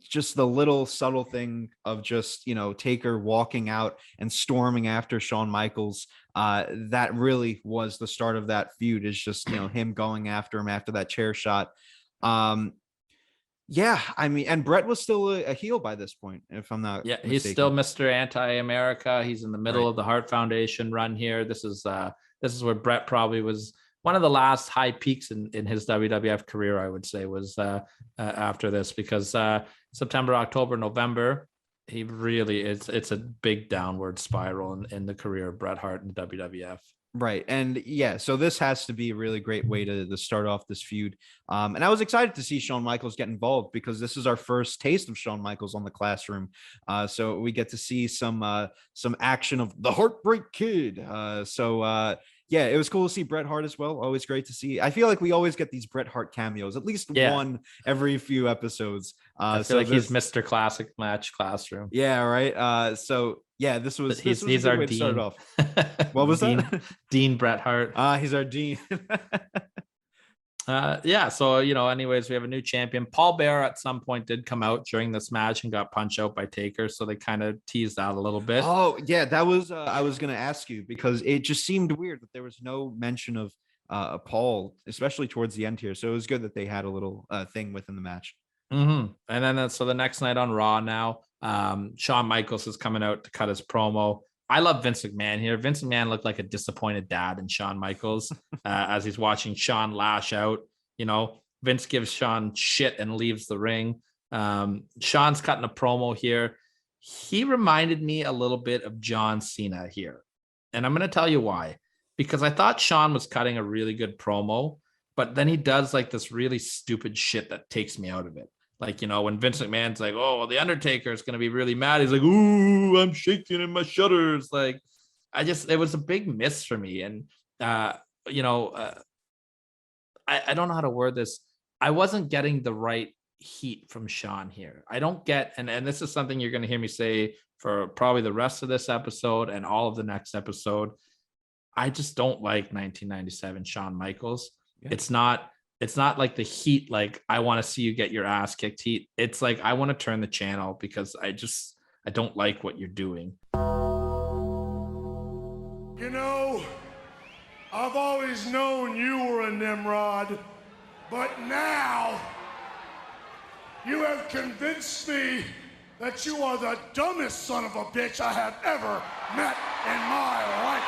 Just the little subtle thing of just, Taker walking out and storming after Shawn Michaels. That really was the start of that feud, is just, him going after him after that chair shot. Yeah, I mean, and Brett was still a heel by this point, if I'm not mistaken. He's still Mr. Anti-America. He's in the middle of the Hart Foundation run here. This is where Brett probably was one of the last high peaks in his WWF career, I would say, was after this, because September, October, November, he really is. It's a big downward spiral in the career of Bret Hart in the WWF. Right. And yeah, so this has to be a really great way to start off this feud. And I was excited to see Shawn Michaels get involved, because this is our first taste of Shawn Michaels on the Classroom. So we get to see some action of the Heartbreak Kid. Yeah, it was cool to see Bret Hart as well. Always great to see. I feel like we always get these Bret Hart cameos, at least one every few episodes. I feel like he's Mr. Classic Match Classroom. Yeah, right. So yeah, he's our way Dean. To start off. What was that? Dean Bret Hart. He's our Dean. Yeah. So, anyways, we have a new champion. Paul Bearer at some point did come out during this match and got punched out by Taker. So they kind of teased out a little bit. Oh yeah. That was, I was going to ask you, because it just seemed weird that there was no mention of Paul, especially towards the end here. So it was good that they had a little thing within the match. Mm-hmm. And then so the next night on Raw now, Shawn Michaels is coming out to cut his promo. I love Vince McMahon here. Vince McMahon looked like a disappointed dad in Shawn Michaels as he's watching Shawn lash out. Vince gives Shawn shit and leaves the ring. Shawn's cutting a promo here. He reminded me a little bit of John Cena here. And I'm going to tell you why. Because I thought Shawn was cutting a really good promo, but then he does like this really stupid shit that takes me out of it. Like, when Vince McMahon's like, oh, well, the Undertaker is going to be really mad. He's like, ooh, I'm shaking in my shudders. Like, it was a big miss for me. And, I don't know how to word this. I wasn't getting the right heat from Shawn here. I don't get, and this is something you're going to hear me say for probably the rest of this episode and all of the next episode. I just don't like 1997 Shawn Michaels. Yeah. It's not like the heat, like I want to see you get your ass kicked heat. It's like I want to turn the channel, because I don't like what you're doing. I've always known you were a Nimrod, but now you have convinced me that you are the dumbest son of a bitch I have ever met in my life.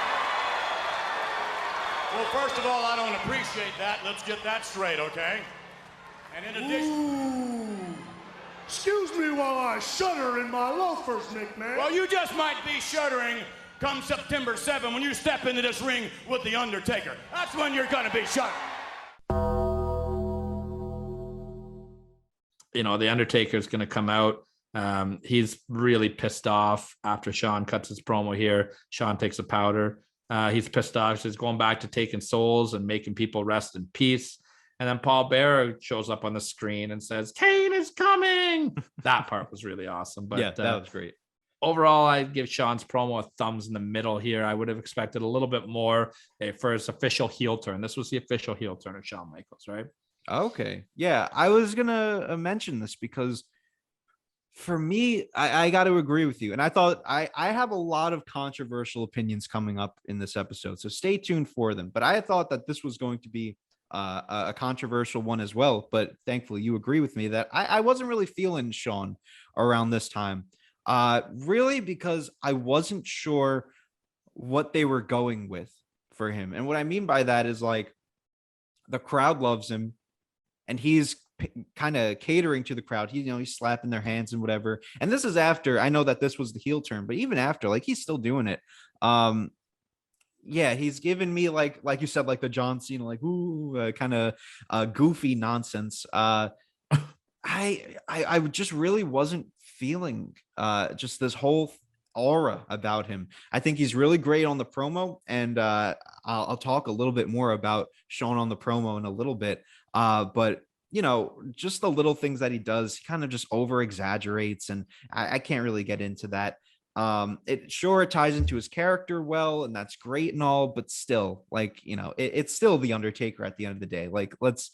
Well, first of all, I don't appreciate that. Let's get that straight, okay? And in addition... Ooh. Excuse me while I shudder in my loafers, McMahon. Well, you just might be shuddering come September 7 when you step into this ring with The Undertaker. That's when you're going to be shuddering. The Undertaker is going to come out. He's really pissed off after Shawn cuts his promo here. Shawn takes a powder. He's pissed off. He's going back to taking souls and making people rest in peace. And then Paul Bearer shows up on the screen and says, Kane is coming. That part was really awesome. But yeah, that was great. Overall, I'd give Shawn's promo a thumbs in the middle here. I would have expected a little bit more for his official heel turn. This was the official heel turn of Shawn Michaels, right? Okay. Yeah, I was going to mention this because for me, I got to agree with you. And I thought I have a lot of controversial opinions coming up in this episode, so stay tuned for them. But I thought that this was going to be a controversial one as well. But thankfully, you agree with me that I wasn't really feeling Shawn around this time. Really, because I wasn't sure what they were going with for him. And what I mean by that is like the crowd loves him and he's kind of catering to the crowd. He's slapping their hands and whatever. And this is after, I know that this was the heel turn, but even after, like, he's still doing it. Yeah, he's given me like you said, like the John Cena, like, kind of goofy nonsense. I just really wasn't feeling just this whole aura about him. I think he's really great on the promo, and I'll talk a little bit more about Shawn on the promo in a little bit. But just the little things that he does, he kind of just over exaggerates, and I can't really get into that. It ties into his character well, and that's great and all, but still, like, it's still the Undertaker at the end of the day. Like, let's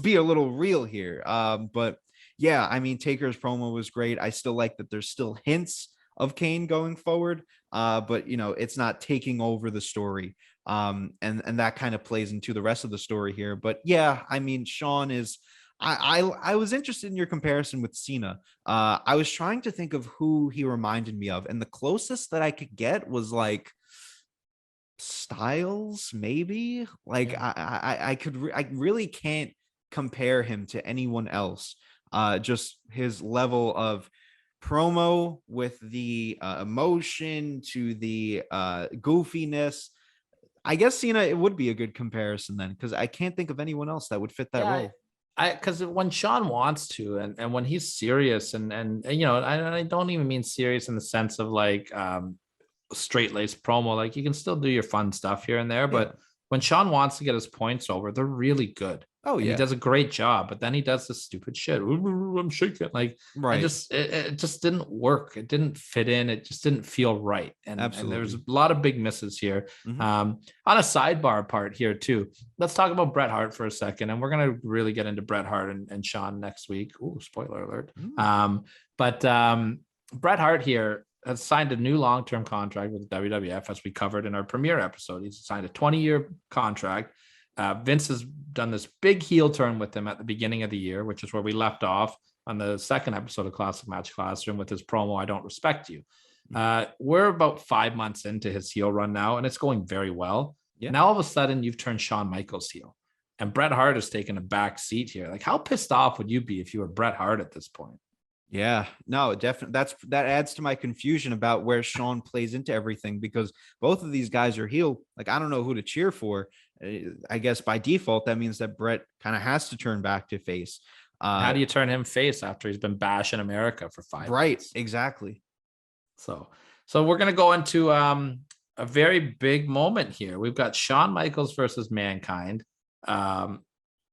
be a little real here. But yeah, I mean, Taker's promo was great. I still like that there's still hints of Kane going forward, but it's not taking over the story. And that kind of plays into the rest of the story here. But yeah, I mean, Shawn is. I was interested in your comparison with Cena. I was trying to think of who he reminded me of, and the closest that I could get was like Styles, maybe. Like I really can't compare him to anyone else. Just his level of promo with the emotion to the goofiness. I guess Cena, it would be a good comparison then, because I can't think of anyone else that would fit that role. Because when Shawn wants to, and when he's serious, and I don't even mean serious in the sense of like straight laced promo. Like, you can still do your fun stuff here and there, but when Shawn wants to get his points over, they're really good. Oh yeah, he does a great job, but then he does this stupid shit. I'm shaking. Like, right. It just didn't work. It didn't fit in. It just didn't feel right. And there's a lot of big misses here. Mm-hmm. On a sidebar part here too, let's talk about Bret Hart for a second. And we're going to really get into Bret Hart and Shawn next week. Ooh, spoiler alert. But Bret Hart here has signed a new long-term contract with the WWF, as we covered in our premiere episode. He's signed a 20-year contract. Vince has done this big heel turn with him at the beginning of the year, which is where we left off on the second episode of Classic Match Classroom with his promo, "I Don't Respect You." We're about 5 months into his heel run now, and it's going very well. Yeah. Now, all of a sudden, you've turned Shawn Michaels heel, and Bret Hart has taken a back seat here. Like, how pissed off would you be if you were Bret Hart at this point? Yeah, no, definitely. That adds to my confusion about where Shawn plays into everything, because both of these guys are heel. Like, I don't know who to cheer for. I guess by default, that means that Bret kind of has to turn back to face. How do you turn him face after he's been bashing America for 5 Right, months? Exactly. So we're going to go into a very big moment here. We've got Shawn Michaels versus Mankind.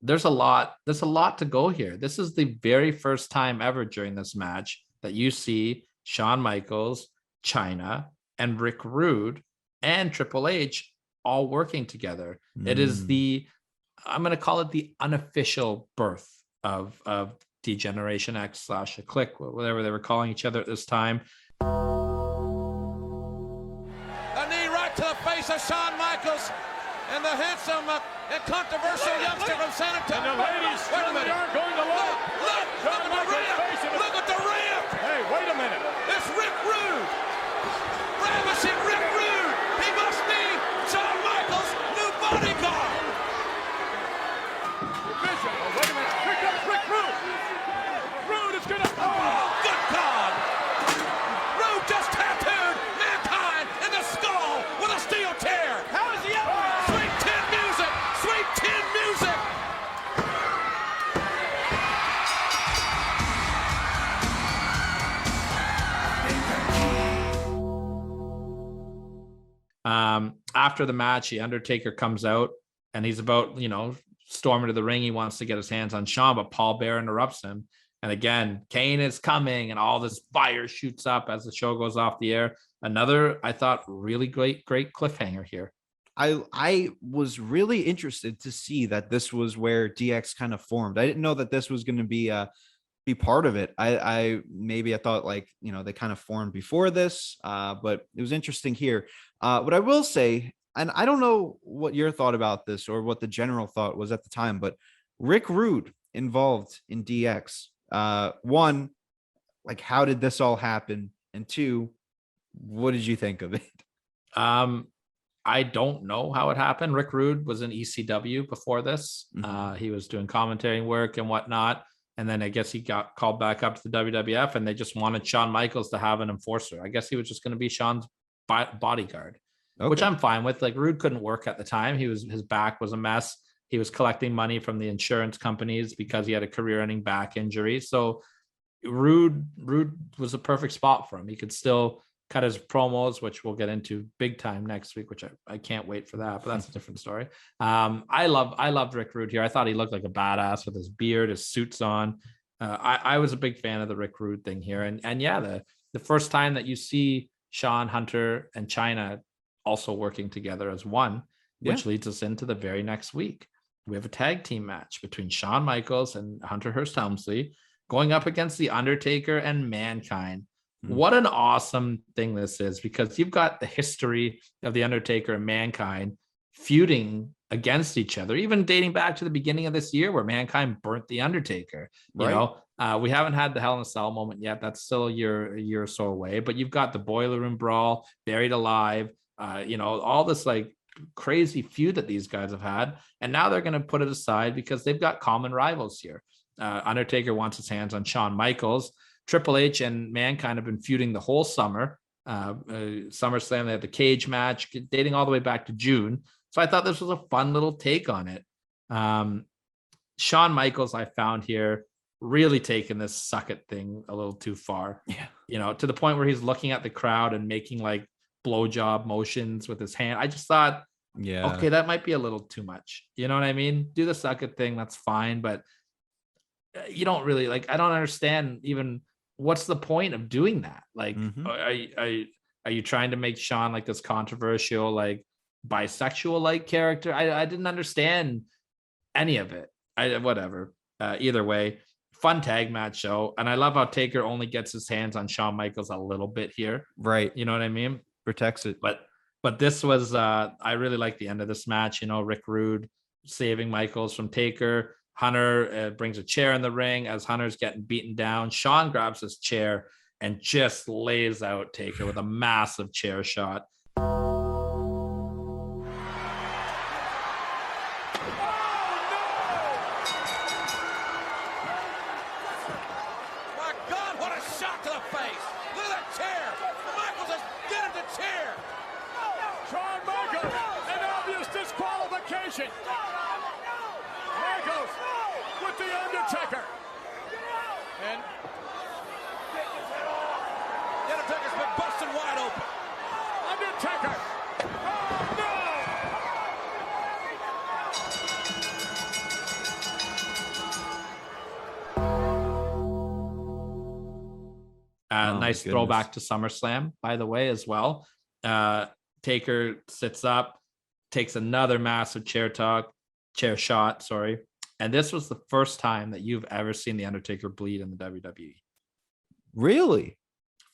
There's a lot to go here. This is the very first time ever during this match that you see Shawn Michaels, Chyna, and Rick Rude and Triple H all working together. It is I'm going to call it the unofficial birth of D-Generation X / a Clique, whatever they were calling each other at this time. A knee right to the face of Shawn Michaels and the handsome and controversial youngster from San Antonio. And the ladies certainly aren't going to look. Look at the ramp. Look at the ramp. Hey, wait a minute. It's Rick Rude. Ravishing Rick Rude. He must be Shawn Michaels' new bodyguard. Vision. Oh, wait a minute. Here comes Rick Rude. Rude is going to... Oh, good God. Rude just tattooed Mankind in the skull with a steel chair. How is he up? Sweet tin music. Sweet tin music. After the match, the Undertaker comes out and he's about, storming to the ring. He wants to get his hands on Shawn, but Paul Bearer interrupts him. And again, Kane is coming and all this fire shoots up as the show goes off the air. Another, I thought, really great cliffhanger here. I was really interested to see that this was where DX kind of formed. I didn't know that this was going to be part of it. I thought, like, they kind of formed before this, but it was interesting here. What I will say, and I don't know what your thought about this or what the general thought was at the time, but Rick Rude involved in DX. One, like, how did this all happen? And two, what did you think of it? I don't know how it happened. Rick Rude was in ECW before this. He was doing commentary work and whatnot. And then I guess he got called back up to the WWF, and they just wanted Shawn Michaels to have an enforcer. I guess he was just going to be Shawn's bodyguard, which I'm fine with. Like, Rude couldn't work at the time. His back was a mess. He was collecting money from the insurance companies because he had a career-ending back injury. So Rude was a perfect spot for him. He could still cut his promos, which we'll get into big time next week, which I can't wait for that, but that's a different story. I loved Rick Rude here. I thought he looked like a badass with his beard, his suits on. I was a big fan of the Rick Rude thing here. And yeah, the first time that you see Shawn, Hunter, and China also working together as one, which leads us into the very next week. We have a tag team match between Shawn Michaels and Hunter Hearst Helmsley going up against the Undertaker and Mankind. What an awesome thing this is, because you've got the history of the Undertaker and Mankind feuding against each other, even dating back to the beginning of this year where Mankind burnt the Undertaker. You know, we haven't had the Hell in a Cell moment yet. That's still a year or so away, but you've got the Boiler Room Brawl, Buried Alive, you know, all this like crazy feud that these guys have had. And now they're going to put it aside because they've got common rivals here. Undertaker wants his hands on Shawn Michaels. Triple H and Mankind have been feuding the whole summer. SummerSlam, they had the cage match dating all the way back to June. So I thought this was a fun little take on it. Shawn Michaels, I found here, really taking this suck it thing a little too far. Yeah. You know, to the point where he's looking at the crowd and making like blowjob motions with his hand. I just thought, okay, that might be a little too much. You know what I mean? Do the suck it thing, that's fine. But you don't really like, I don't understand even what's the point of doing that? Like, are you trying to make Shawn like this controversial, like bisexual like character? I didn't understand any of it. Whatever. Either way, fun tag match show. And I love how Taker only gets his hands on Shawn Michaels a little bit here. Right. You know what I mean? Protects it. But this was, I really like the end of this match. You know, Rick Rude saving Michaels from Taker. Hunter brings a chair in the ring as Hunter's getting beaten down. Shawn grabs his chair and just lays out Taker with a massive chair shot. My God, what a shot to the face! Look at that chair! Michaels has get him the chair! Shawn Michaels, an obvious disqualification. Michaels with the Undertaker. And the Undertaker's been busted wide open. Undertaker. Nice throwback to SummerSlam, by the way, as well. Taker sits up, takes another massive chair shot, sorry. And this was the first time that you've ever seen the Undertaker bleed in the WWE. Really?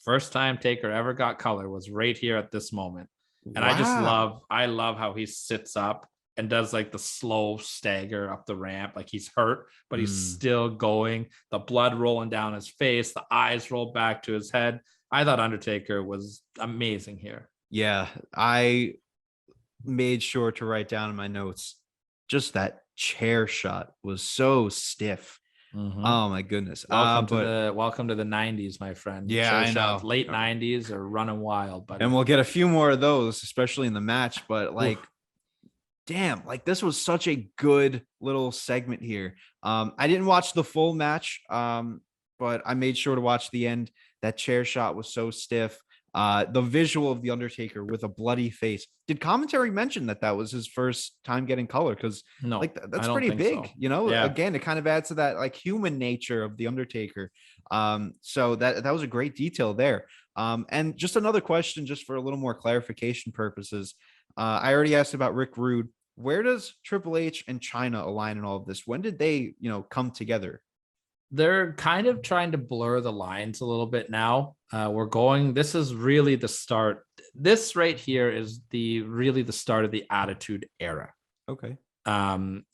First time Taker ever got color was right here at this moment. And I love how he sits up and does like the slow stagger up the ramp. Like he's hurt, but he's still going. The blood rolling down his face, the eyes roll back to his head. I thought Undertaker was amazing here. Yeah, I made sure to write down in my notes, just that chair shot was so stiff. Oh my goodness. Welcome to the 90s, my friend. Yeah, chair I know. shots, late 90s are running wild, but and we'll get a few more of those, especially in the match. But like, damn, like this was such a good little segment here. I didn't watch the full match, but I made sure to watch the end. That chair shot was so stiff. The visual of the Undertaker with a bloody face. Did commentary mention that was his first time getting color? Because no, like that's pretty big, so. You know. Yeah. Again, it kind of adds to that like human nature of the Undertaker. So that was a great detail there. And just another question, just for a little more clarification purposes. I already asked about Rick Rude. Where does Triple H and China align in all of this? When did they, come together? They're kind of trying to blur the lines a little bit now. This is really the start. This right here is really the start of the Attitude Era. Okay.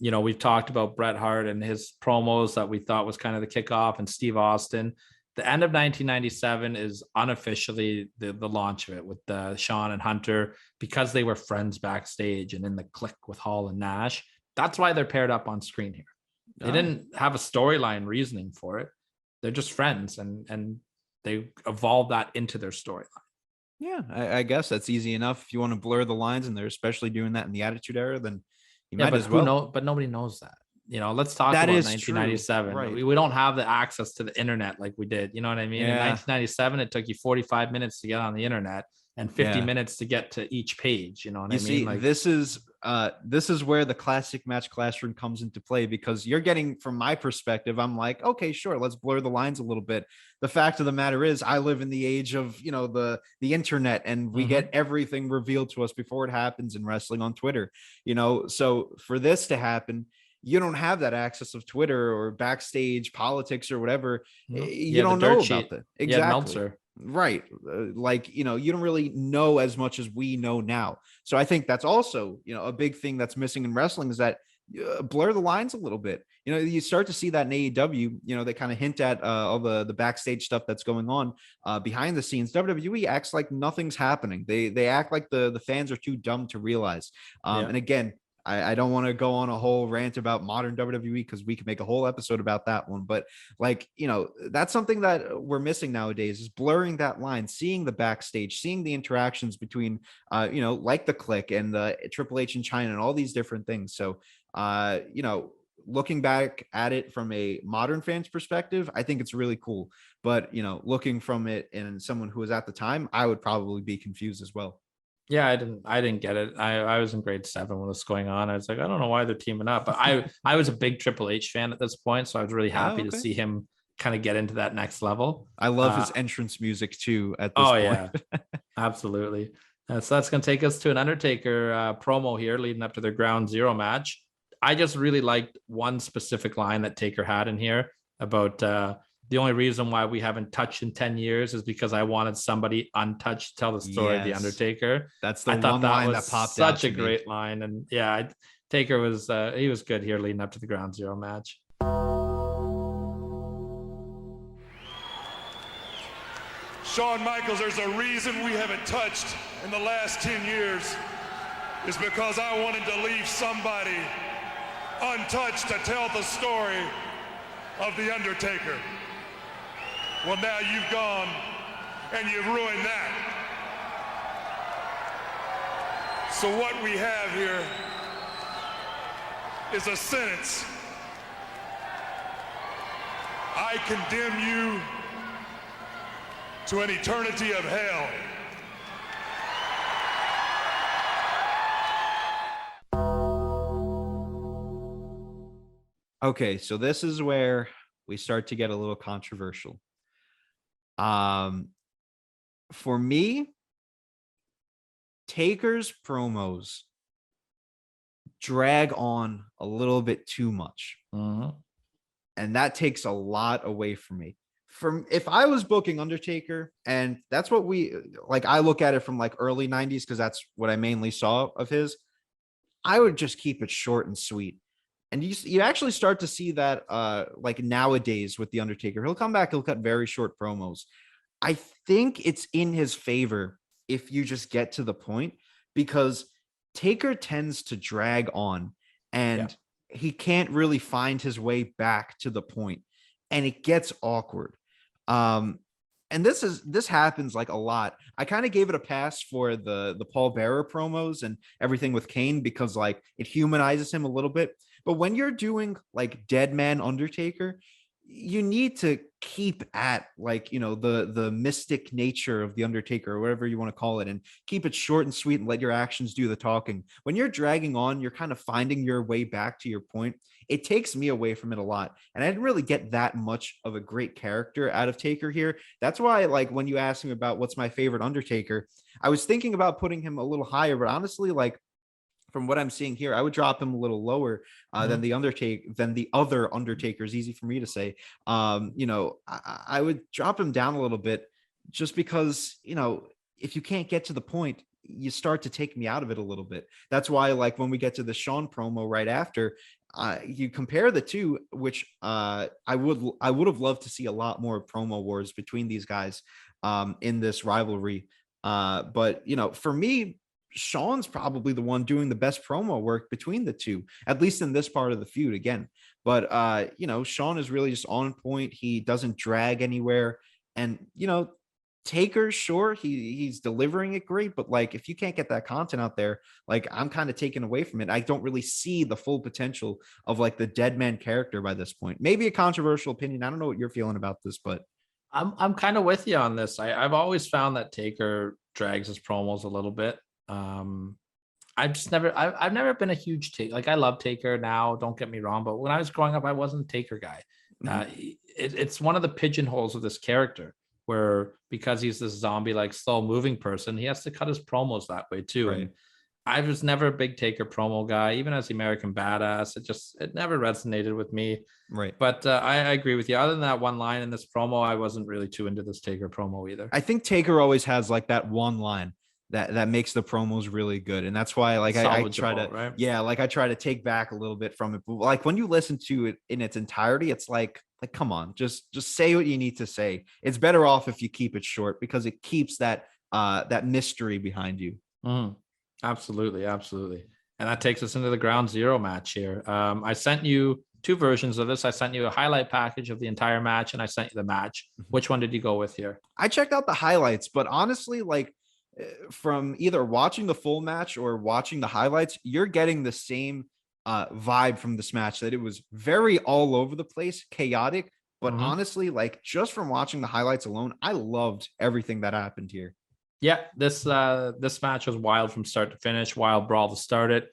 We've talked about Bret Hart and his promos that we thought was kind of the kickoff, and Steve Austin. The end of 1997 is unofficially the launch of it with Shawn and Hunter, because they were friends backstage and in the clique with Hall and Nash. That's why they're paired up on screen here. They didn't have a storyline reasoning for it. They're just friends, and they evolved that into their storyline. Yeah, I guess that's easy enough. If you want to blur the lines, and they're especially doing that in the Attitude Era, then you might as well. But nobody knows that. let's talk That about is 1997. true, right. We don't have the access to the internet like we did. You know what I mean? In Yeah. 1997, it took you 45 minutes to get on the internet and 50 Yeah. minutes to get to each page. You know what I You mean? see, Like, this is where the classic match classroom comes into play, because you're getting, from my perspective, I'm like, okay, sure, let's blur the lines a little bit. The fact of the matter is, I live in the age of the internet, and we get everything revealed to us before it happens in wrestling on Twitter. So for this to happen, you don't have that access of Twitter or backstage politics or whatever. You don't know about that. Exactly. Meltzer. Right. You don't really know as much as we know now. So I think that's also, a big thing that's missing in wrestling, is that blur the lines a little bit. You start to see that in AEW, they kind of hint at all the backstage stuff that's going on behind the scenes. WWE acts like nothing's happening. They act like the fans are too dumb to realize. And again, I don't want to go on a whole rant about modern WWE, because we could make a whole episode about that one. But that's something that we're missing nowadays, is blurring that line, seeing the backstage, seeing the interactions between, like the Click and the Triple H in China and all these different things. So, looking back at it from a modern fan's perspective, I think it's really cool. But, looking from it and someone who was at the time, I would probably be confused as well. Yeah, I didn't get it. I was in grade 7 when this was going on. I was like, I don't know why they're teaming up, but I was a big Triple H fan at this point, so I was really happy to see him kind of get into that next level. I love his entrance music too at this point. Yeah, absolutely. So that's going to take us to an Undertaker promo here leading up to their Ground Zero match. I just really liked one specific line that Taker had in here about the only reason why we haven't touched in 10 years is because I wanted somebody untouched to tell the story of the Undertaker. That's the one line that popped out. Such a great line. And yeah, Taker was he was good here leading up to the Ground Zero match. Shawn Michaels, there's a reason we haven't touched in the last 10 years. It's because I wanted to leave somebody untouched to tell the story of the Undertaker. Well, now you've gone and you've ruined that. So what we have here is a sentence. I condemn you to an eternity of hell. Okay, so this is where we start to get a little controversial. For me, Taker's promos drag on a little bit too much. And that takes a lot away from me. If I was booking Undertaker, and that's what I look at it from early 90s, because that's what I mainly saw of his, I would just keep it short and sweet. And you actually start to see that nowadays with the Undertaker. He'll come back, he'll cut very short promos. I think it's in his favor if you just get to the point, because Taker tends to drag on, and he can't really find his way back to the point, and it gets awkward. And this happens a lot. I kind of gave it a pass for the Paul Bearer promos and everything with Kane, because it humanizes him a little bit. But when you're doing Dead Man Undertaker, you need to keep at the mystic nature of the Undertaker, or whatever you want to call it, and keep it short and sweet and let your actions do the talking. When you're dragging on, you're kind of finding your way back to your point. It takes me away from it a lot. And I didn't really get that much of a great character out of Taker here. That's why, when you asked me about what's my favorite Undertaker, I was thinking about putting him a little higher, but honestly, from what I'm seeing here, I would drop him a little lower than the other Undertakers. Easy for me to say. I would drop him down a little bit, just because, if you can't get to the point, you start to take me out of it a little bit. That's why, when we get to the Shawn promo right after, you compare the two, which I would have loved to see a lot more promo wars between these guys in this rivalry. But for me, Shawn's probably the one doing the best promo work between the two, at least in this part of the feud again. But, Shawn is really just on point. He doesn't drag anywhere. And, Taker, sure, he's delivering it great, but like if you can't get that content out there, like I'm kind of taken away from it. I don't really see the full potential of like the dead man character by this point. Maybe a controversial opinion. I don't know what you're feeling about this, but I'm kind of with you on this. I've always found that Taker drags his promos a little bit. I've never been a huge Taker. Like I love Taker now, don't get me wrong, but when I was growing up, I wasn't a Taker guy. It's one of the pigeonholes of this character where because he's this zombie like slow moving person, he has to cut his promos that way too. Right. And I was never a big Taker promo guy, even as the American Badass. It never resonated with me. Right. But I agree with you. Other than that one line in this promo, I wasn't really too into this Taker promo either. I think Taker always has like that one line that makes the promos really good. And that's why like I try to, right? Yeah, like I try to take back a little bit from it. But like when you listen to it in its entirety, it's like come on, just say what you need to say. It's better off if you keep it short because it keeps that mystery behind you. Absolutely. And that takes us into the Ground Zero match here. I sent you two versions of this. I sent you a highlight package of the entire match, and I sent you the match. Which one did you go with here? I checked out the highlights, but honestly, like from either watching the full match or watching the highlights, you're getting the same vibe from this match, that it was very all over the place, chaotic. But honestly, like just from watching the highlights alone, I loved everything that happened here. Yeah, this match was wild from start to finish. Wild brawl to start it.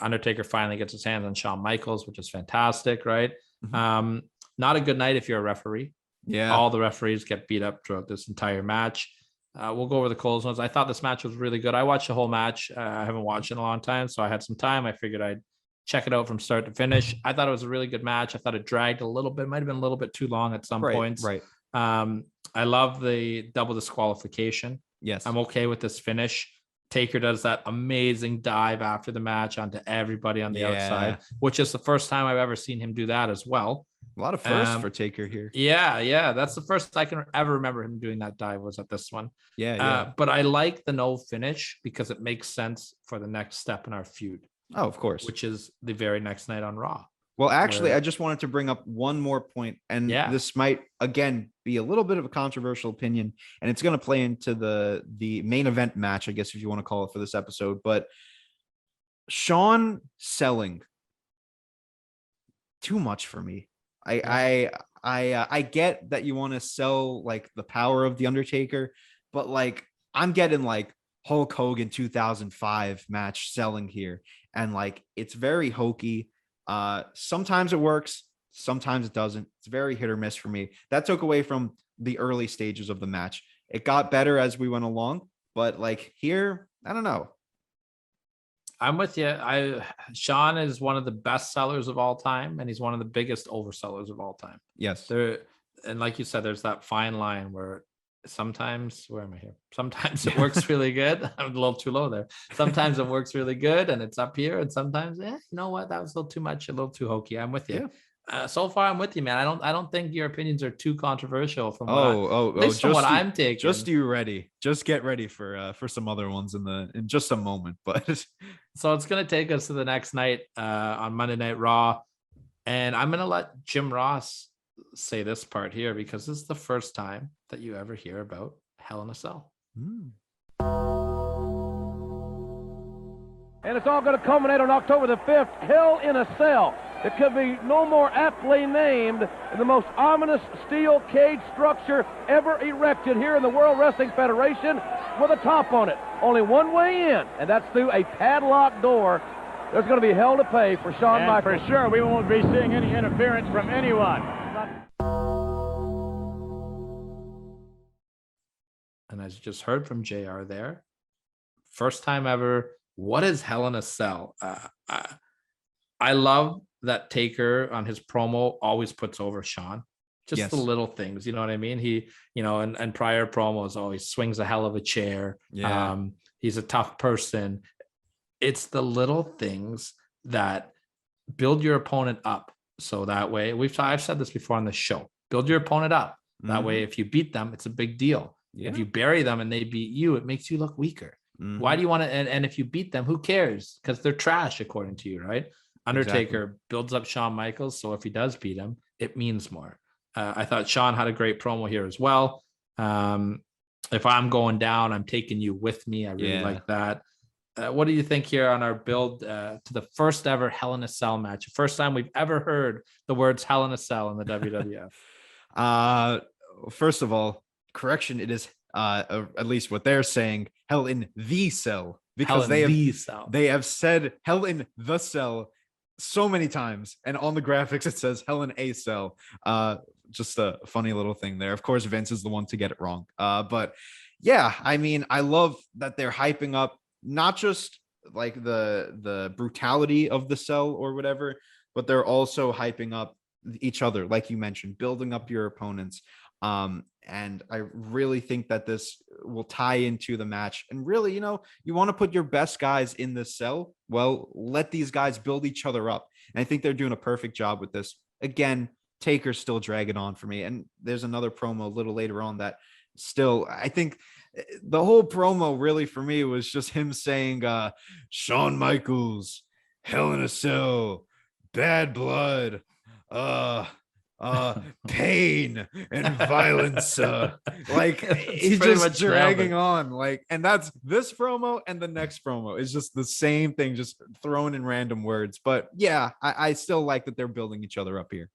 Undertaker finally gets his hands on Shawn Michaels, which is fantastic, right? Not a good night if you're a referee. Yeah, all the referees get beat up throughout this entire match. We'll go over the close ones. I thought this match was really good. I watched the whole match. I haven't watched it in a long time, so I had some time. I figured I'd check it out from start to finish. I thought it was a really good match. I thought it dragged a little bit. Might have been a little bit too long at some points. Right. I love the double disqualification. Yes. I'm okay with this finish. Taker does that amazing dive after the match onto everybody on the outside, which is the first time I've ever seen him do that as well. A lot of firsts for Taker here. Yeah. That's the first I can ever remember him doing that dive was at this one. But I like the no finish because it makes sense for the next step in our feud. Oh, of course. Which is the very next night on Raw. Well, actually, I just wanted to bring up one more point, and this might, again, be a little bit of a controversial opinion, and it's going to play into the main event match, I guess, if you want to call it, for this episode. But Shawn selling too much for me. I get that you want to sell like the power of the Undertaker, but like I'm getting like Hulk Hogan 2005 match selling here, and like it's very hokey. Sometimes it works, sometimes it doesn't. It's very hit or miss for me. That took away from the early stages of the match. It got better as we went along, but like here, I don't know. I'm with you. Shawn is one of the best sellers of all time, and he's one of the biggest oversellers of all time. Yes. And like you said, there's that fine line where sometimes, where am I here? Sometimes it works really good. I'm a little too low there. Sometimes it works really good and it's up here, and sometimes, you know what, that was a little too much, a little too hokey. I'm with you. So far, I'm with you, man. I don't think your opinions are too controversial from what I'm taking. Just you ready. Just get ready for some other ones in just a moment. But so it's gonna take us to the next night on Monday Night Raw, and I'm gonna let Jim Ross say this part here because this is the first time that you ever hear about Hell in a Cell. And it's all going to culminate on October the 5th, Hell in a Cell. It could be no more aptly named the most ominous steel cage structure ever erected here in the World Wrestling Federation with a top on it. Only one way in, and that's through a padlocked door. There's going to be hell to pay for Shawn Michaels. For sure, we won't be seeing any interference from anyone. And as you just heard from JR there, first time ever, what is Hell in a Cell? I love that Taker on his promo always puts over Shawn. Just the little things, you know what I mean? He, and prior promos always swings a hell of a chair. He's a tough person. It's the little things that build your opponent up. So that way, I've said this before on the show, build your opponent up. That way, if you beat them, it's a big deal. If you bury them and they beat you, it makes you look weaker. Why do you want to? And if you beat them, who cares? Because they're trash, according to you, right? Undertaker builds up Shawn Michaels, so if he does beat him, it means more. I thought Shawn had a great promo here as well. If I'm going down, I'm taking you with me. I really like that. What do you think here on our build to the first ever Hell in a Cell match? First time we've ever heard the words Hell in a Cell in the WWF. First of all, correction, it is at least what they're saying, Hell in the Cell, because they have said Hell in the Cell so many times, and on the graphics it says Hell in a Cell. Just a funny little thing there. Of course, Vince is the one to get it wrong. But yeah, I mean, I love that they're hyping up not just like the brutality of the cell or whatever, but they're also hyping up each other, like you mentioned, building up your opponents. And I really think that this will tie into the match. And really, you want to put your best guys in this cell. Well, let these guys build each other up. And I think they're doing a perfect job with this. Again, Taker's still dragging on for me. And there's another promo a little later on that still, I think the whole promo really for me was just him saying, Shawn Michaels, Hell in a Cell, Bad Blood, pain and violence. Like he's just dragging on. Like, and that's this promo, and the next promo is just the same thing, just thrown in random words. But yeah, I still like that they're building each other up here.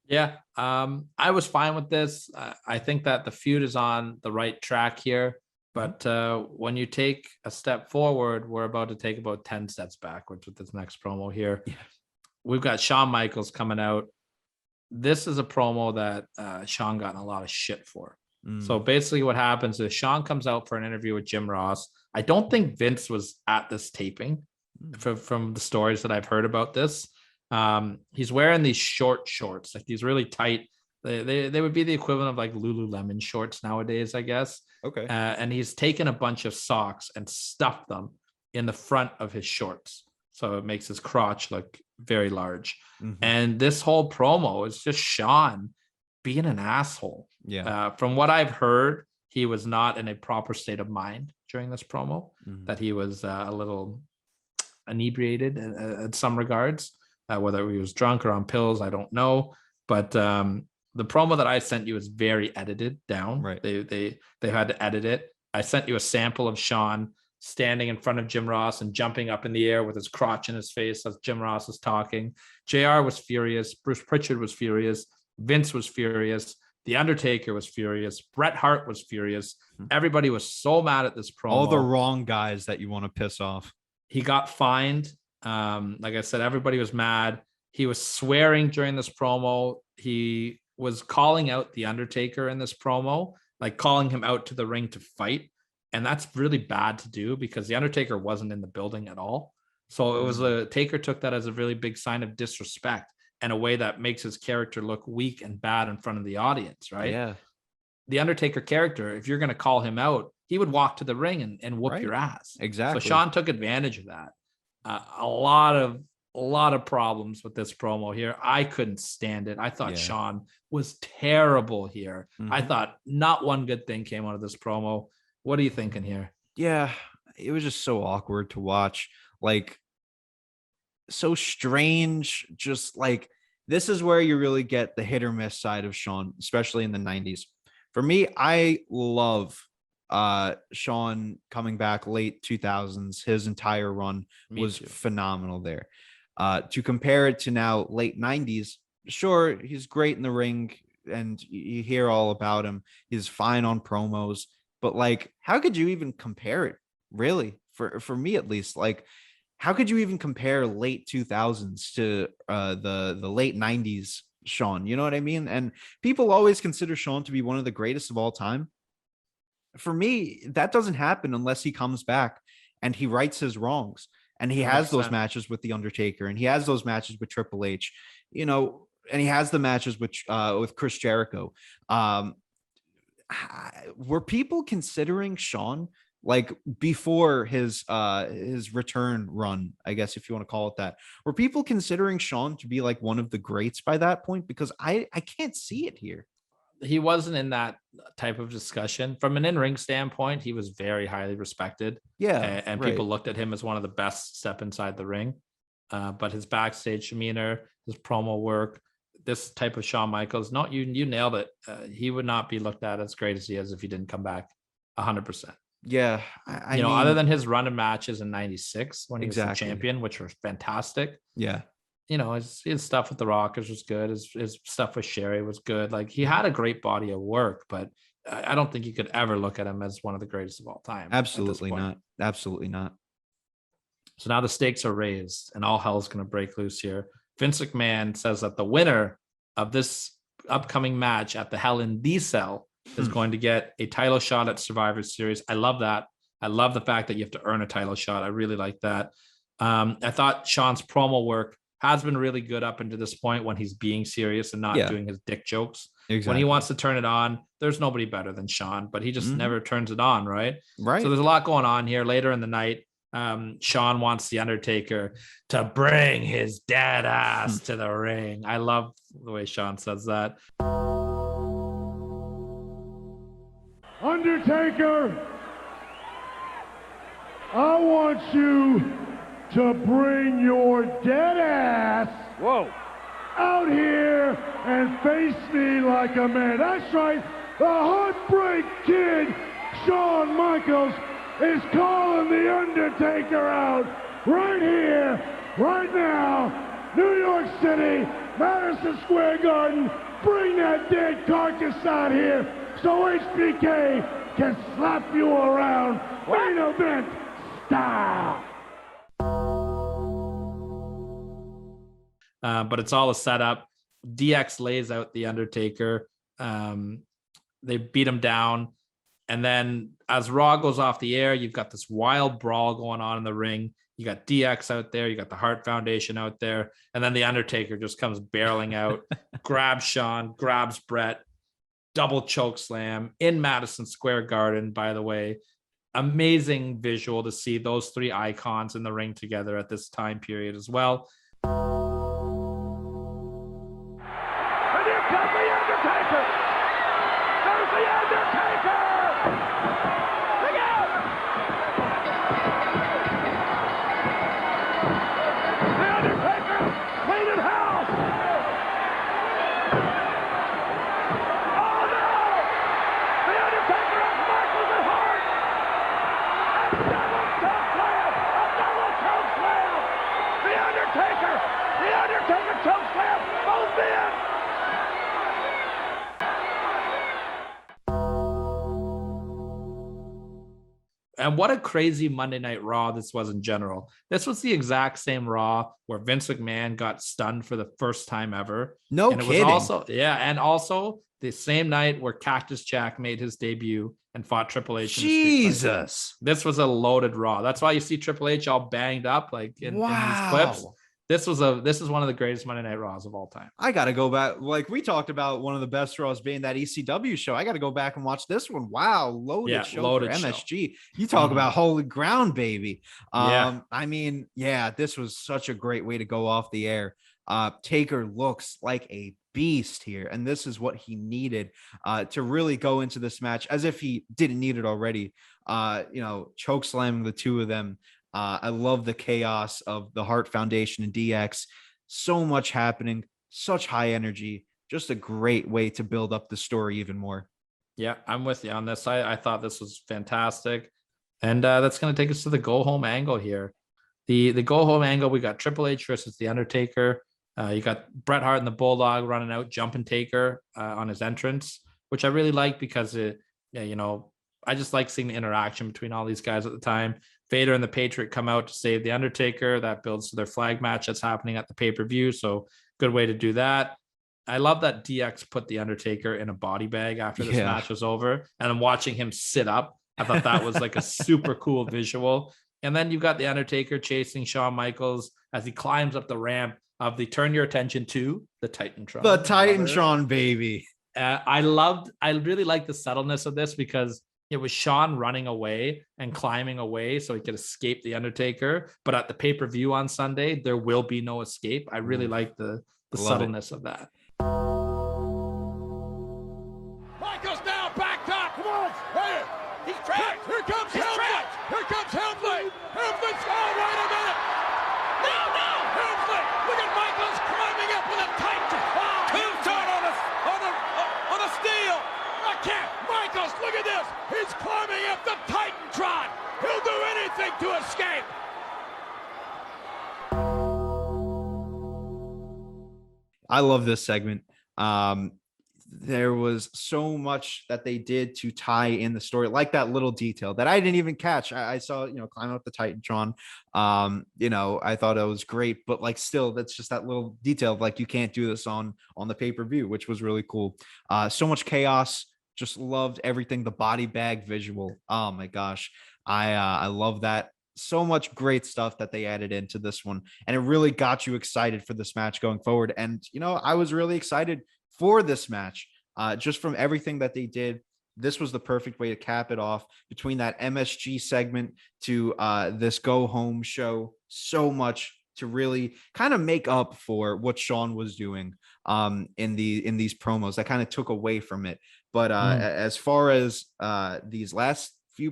Yeah, I was fine with this. I think that the feud is on the right track here. But when you take a step forward, we're about to take about 10 steps backwards with this next promo here. Yeah. We've got Shawn Michaels coming out. This is a promo that Shawn got in a lot of shit for. So basically what happens is Shawn comes out for an interview with Jim Ross. I don't think Vince was at this taping from the stories that I've heard about this. He's wearing these short shorts, like these really tight. They would be the equivalent of like Lululemon shorts nowadays, I guess. Okay. And he's taken a bunch of socks and stuffed them in the front of his shorts. So it makes his crotch look very large. And this whole promo is just Shawn being an asshole. Yeah. From what I've heard, he was not in a proper state of mind during this promo, that he was a little inebriated in some regards, whether he was drunk or on pills, I don't know. But the promo that I sent you is very edited down. Right. They had to edit it. I sent you a sample of Shawn standing in front of Jim Ross and jumping up in the air with his crotch in his face as Jim Ross is talking. JR was furious. Bruce Pritchard was furious. Vince was furious. The Undertaker was furious. Bret Hart was furious. Everybody was so mad at this promo. All the wrong guys that you want to piss off. He got fined. Like I said, everybody was mad. He was swearing during this promo. He was calling out the Undertaker in this promo, like calling him out to the ring to fight. And that's really bad to do because the Undertaker wasn't in the building at all. So it was Taker took that as a really big sign of disrespect and a way that makes his character look weak and bad in front of the audience, right? Yeah. The Undertaker character, if you're going to call him out, he would walk to the ring and whoop your ass. Exactly. So Shawn took advantage of that. A lot of problems with this promo here. I couldn't stand it. I thought Shawn was terrible here. I thought not one good thing came out of this promo. What are you thinking here? Yeah, it was just so awkward to watch. Like, so strange. Just like, this is where you really get the hit or miss side of Shawn, especially in the 90s. For me, I love Shawn coming back late 2000s. His entire run was phenomenal there. To compare it to now late 90s, sure, he's great in the ring and you hear all about him. He's fine on promos, but like, how could you even compare it? Really, for me at least, like, how could you even compare late 2000s to the late 90s Shawn? You know what I mean? And people always consider Shawn to be one of the greatest of all time. For me, that doesn't happen unless he comes back and he rights his wrongs. And he has 100%. Those matches with The Undertaker, and he has those matches with Triple H, and he has the matches with Chris Jericho. Were people considering Shawn, like, before his return run, I guess, if you want to call it that, were people considering Shawn to be like one of the greats by that point? Because I can't see it here. He wasn't in that type of discussion. From an in-ring standpoint, he was very highly respected. Yeah. And people looked at him as one of the best step inside the ring. But his backstage demeanor, his promo work, this type of Shawn Michaels, you nailed it. He would not be looked at as great as he is if he didn't come back. 100%. Yeah. I you know, mean, other than his run of matches in 96 when he was the Exactly. champion, which were fantastic. yeah. You know, his stuff with the Rockers was good. His stuff with Sherry was good. Like, he had a great body of work, but I don't think you could ever look at him as one of the greatest of all time. Absolutely not. Absolutely not. So now the stakes are raised and all hell's going to break loose here. Vince McMahon says that the winner of this upcoming match at the Hell in the Cell is going to get a title shot at Survivor Series. I love that. I love the fact that you have to earn a title shot. I really like that. I thought Shawn's promo work has been really good up until this point when he's being serious and not doing his dick jokes. Exactly. When he wants to turn it on, there's nobody better than Shawn, but he just never turns it on, right? Right. So there's a lot going on here. Later in the night, Shawn wants the Undertaker to bring his dead ass to the ring. I love the way Shawn says that. Undertaker, I want you to bring your dead ass out here and face me like a man. That's right, the Heartbreak Kid, Shawn Michaels, is calling the Undertaker out right here, right now. New York City, Madison Square Garden, bring that dead carcass out here so HBK can slap you around main event style. But it's all a setup. DX lays out the Undertaker. They beat him down. And then as Raw goes off the air, you've got this wild brawl going on in the ring. You got DX out there. You got the Hart Foundation out there. And then the Undertaker just comes barreling out, grabs Shawn, grabs Brett, double choke slam in Madison Square Garden, by the way. Amazing visual to see those three icons in the ring together at this time period as well. And what a crazy Monday Night Raw this was in general. This was the exact same Raw where Vince McMahon got stunned for the first time ever. No and kidding. It was also, and also the same night where Cactus Jack made his debut and fought Triple H. Jesus. This was a loaded Raw. That's why you see Triple H all banged up like in these clips. This is one of the greatest Monday Night Raws of all time. I got to go back. Like we talked about one of the best Raws being that ECW show. I got to go back and watch this one. Wow. Loaded show for MSG. You talk about holy ground, baby. I mean, this was such a great way to go off the air. Taker looks like a beast here. And this is what he needed to really go into this match as if he didn't need it already. Choke slamming the two of them. I love the chaos of the Hart Foundation and DX. So much happening, such high energy, just a great way to build up the story even more. Yeah, I'm with you on this. I thought this was fantastic. And that's going to take us to the go home angle here. The go home angle, we got Triple H versus The Undertaker. You got Bret Hart and the Bulldog running out, jumping Taker on his entrance, which I really like because, I just like seeing the interaction between all these guys at the time. Vader and the Patriot come out to save the Undertaker. That builds to their flag match that's happening at the pay-per-view. So good way to do that. I love that DX put the Undertaker in a body bag after this match was over. And I'm watching him sit up. I thought that was like a super cool visual. And then you've got the Undertaker chasing Shawn Michaels as he climbs up the ramp of the turn your attention to the Titantron. The Titantron, baby. I really like the subtleness of this because it was Shawn running away and climbing away so he could escape the Undertaker. But at the pay-per-view on Sunday, there will be no escape. I really like the subtleness of that. Michaels now backed up. Come on. Hey, he's trapped. Here comes Helmsley. Here comes Helmsley. Helmsley's, oh, wait a minute. No. Helmsley. Look at Michaels climbing up with a tight tombstone on a steel. I can't. Michaels, look at this. He's climbing up the Titantron. He'll do anything to escape. I love this segment. There was so much that they did to tie in the story, like that little detail that I didn't even catch. I saw, climb up the Titantron. I thought it was great, but like still, that's just that little detail of like you can't do this on the pay-per-view, which was really cool. So much chaos. Just loved everything. The body bag visual. Oh my gosh, I love that. So much great stuff that they added into this one, and it really got you excited for this match going forward. And I was really excited for this match, just from everything that they did. This was the perfect way to cap it off, between that MSG segment to this go home show. So much to really kind of make up for what Shawn was doing in these promos that kind of took away from it. But as far as these last few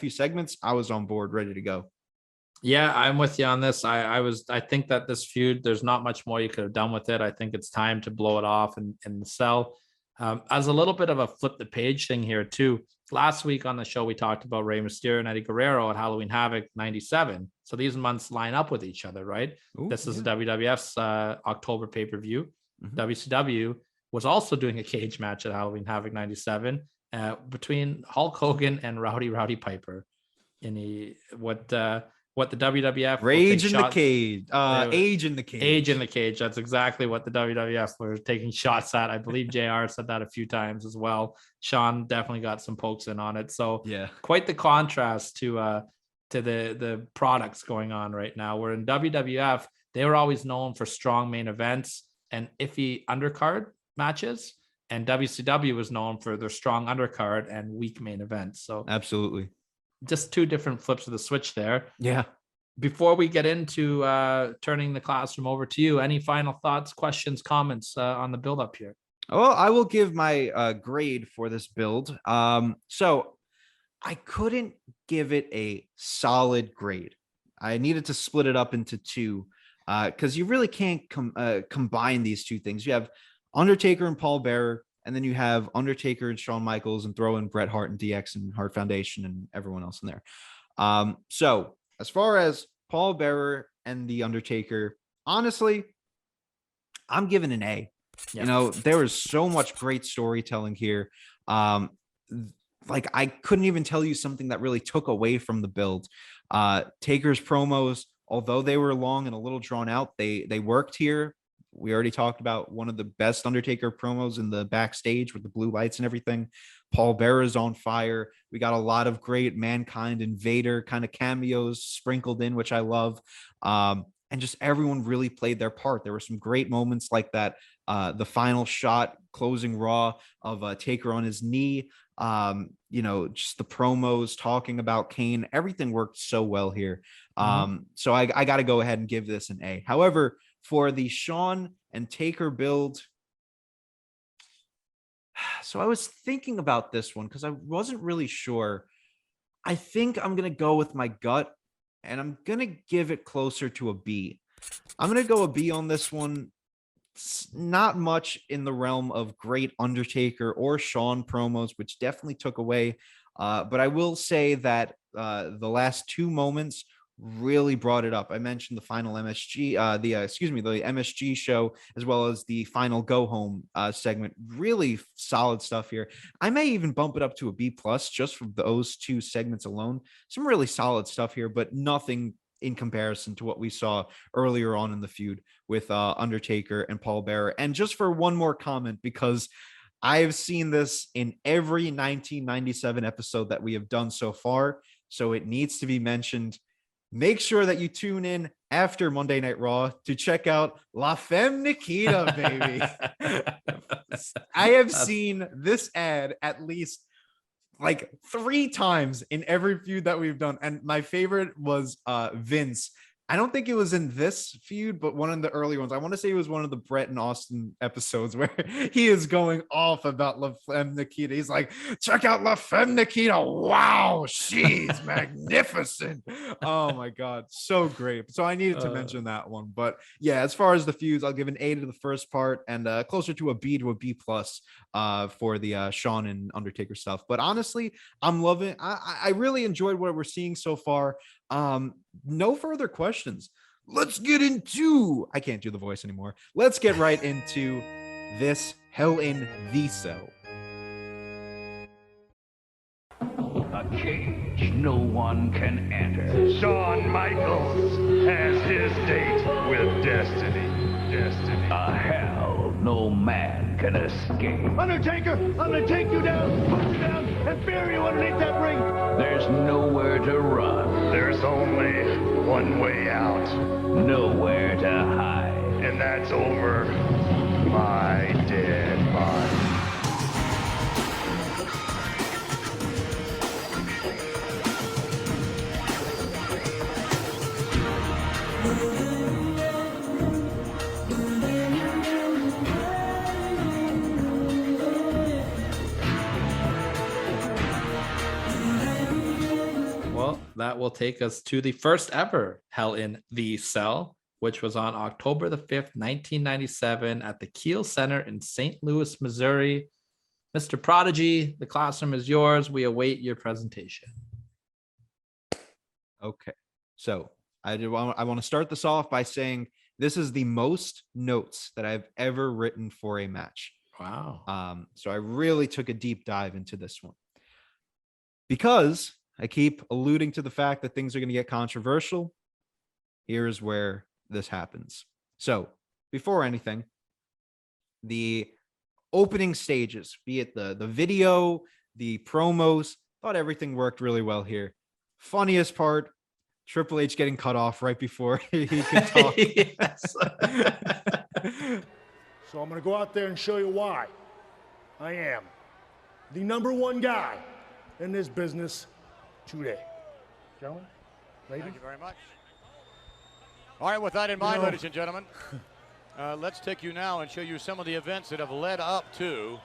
segments, I was on board, ready to go. Yeah, I'm with you on this. I think that this feud, there's not much more you could have done with it. I think it's time to blow it off and sell. As a little bit of a flip the page thing here too. Last week on the show, we talked about Rey Mysterio and Eddie Guerrero at Halloween Havoc 97. So these months line up with each other, right? Ooh, this is WWF's October pay-per-view. Mm-hmm. WCW was also doing a cage match at Halloween Havoc 97 between Hulk Hogan and Rowdy Piper. What the WWF Age in the cage. Age in the cage. That's exactly what the WWF were taking shots at. I believe JR said that a few times as well. Shawn definitely got some pokes in on it. So yeah, quite the contrast to the products going on right now. Where in WWF, they were always known for strong main events and iffy undercard matches. And WCW was known for their strong undercard and weak main events. So absolutely. Just two different flips of the switch there. Yeah. Before we get into turning the classroom over to you, any final thoughts, questions, comments on the build up here? Well, I will give my grade for this build. So I couldn't give it a solid grade. I needed to split it up into two because you really can't combine these two things. You have Undertaker and Paul Bearer, and then you have Undertaker and Shawn Michaels, and throw in Bret Hart and DX and Hart Foundation and everyone else in there. So as far as Paul Bearer and the Undertaker, honestly, I'm giving an A. Yep. There is so much great storytelling here. Like I couldn't even tell you something that really took away from the build. Taker's promos, although they were long and a little drawn out, they worked here. We already talked about one of the best Undertaker promos in the backstage with the blue lights and everything. Paul Bearer is on fire. We got a lot of great Mankind and Vader kind of cameos sprinkled in, which I love. And just everyone really played their part. There were some great moments like that. The final shot closing Raw of Taker on his knee. Just the promos talking about Kane. Everything worked so well here. So I got to go ahead and give this an A. However, for the Shawn and Taker build, so I was thinking about this one because I wasn't really sure. I think I'm going to go with my gut, and I'm going to give it closer to a B. I'm going to go a B on this one. It's not much in the realm of great Undertaker or Shawn promos, which definitely took away. But I will say that the last two moments really brought it up. I mentioned the final MSG, the MSG show, as well as the final go home segment. Really solid stuff here. I may even bump it up to a B+ just from those two segments alone. Some really solid stuff here, but nothing in comparison to what we saw earlier on in the feud with Undertaker and Paul Bearer. And just for one more comment, because I've seen this in every 1997 episode that we have done so far, so it needs to be mentioned. Make sure that you tune in after Monday Night Raw to check out La Femme Nikita, baby. I have seen this ad at least like 3 times in every feud that we've done. And my favorite was Vince I don't think it was in this feud, but one of the early ones. I want to say it was one of the Brett and Austin episodes where he is going off about La Femme Nikita. He's like, check out La Femme Nikita. Wow, she's magnificent. Oh my God, so great. So I needed to mention that one. But yeah, as far as the feuds, I'll give an A to the first part and closer to a B to a B plus for the Shawn and Undertaker stuff. But honestly, I'm loving. I really enjoyed what we're seeing so far. No further questions. Let's get into, I can't do the voice anymore. Let's get right into this Hell in the Cell. A cage no one can enter. Shawn Michaels has his date with destiny. A hell no man can escape. Undertaker, I'm gonna take you down, put you down, and bury you underneath that ring. There's nowhere to run. There's only one way out, Nowhere to hide. and that's over my dead body. Well, that will take us to the first ever Hell in the Cell, which was on October the 5th, 1997 at the Kiel Center in St. Louis, Missouri. Mr. Prodigy, the classroom is yours. We await your presentation. Okay, so I want to start this off by saying this is the most notes that I've ever written for a match. Wow. So I really took a deep dive into this one because I keep alluding to the fact that things are going to get controversial. Here's where this happens. So before anything, the opening stages, be it the video, the promos, thought everything worked really well here. Funniest part, Triple H getting cut off right before he could talk. Yes. So I'm going to go out there and show you why I am the #1 guy in this business today. Gentlemen, ladies. Thank you very much. All right, with that in mind, ladies and gentlemen, let's take you now and show you some of the events that have led up to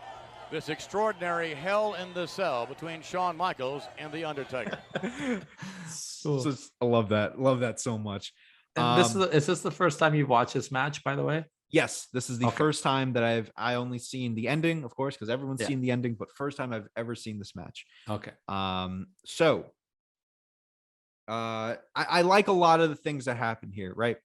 this extraordinary Hell in the Cell between Shawn Michaels and The Undertaker. I love that. Love that so much. And is this the first time you've watched this match, by the way? Yes, this is the first time that I only seen the ending, of course, because everyone's seen the ending, but first time I've ever seen this match. Okay. So I like a lot of the things that happen here, right?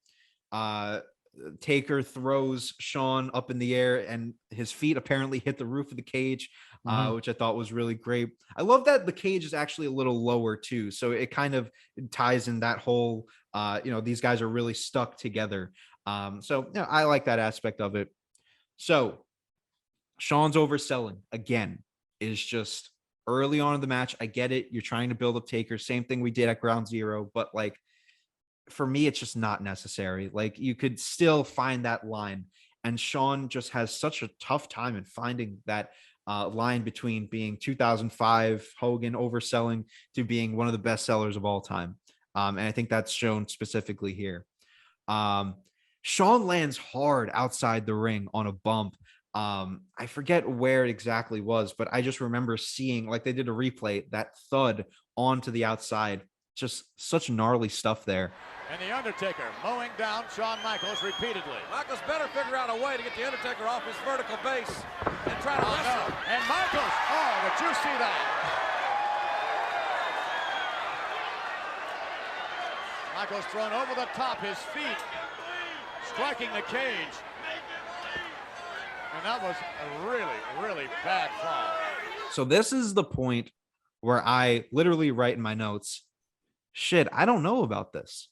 Taker throws Shawn up in the air and his feet apparently hit the roof of the cage, which I thought was really great. I love that the cage is actually a little lower too. So it kind of ties in that whole, these guys are really stuck together. So I like that aspect of it. So Shawn's overselling again is just early on in the match. I get it. You're trying to build up Taker. Same thing we did at Ground Zero, but like, for me, it's just not necessary. Like you could still find that line, and Shawn just has such a tough time in finding that line between being 2005 Hogan overselling to being one of the best sellers of all time. And I think that's shown specifically here. Shawn lands hard outside the ring on a bump. I forget where it exactly was, but I just remember seeing, like they did a replay, that thud onto the outside. Just such gnarly stuff there. And The Undertaker mowing down Shawn Michaels repeatedly. Michaels better figure out a way to get The Undertaker off his vertical base and try to wrestle. No. And Michaels, did you see that? Michaels thrown over the top, his feet striking the cage. And that was a really, really bad fall. So this is the point where I literally write in my notes, shit, I don't know about this,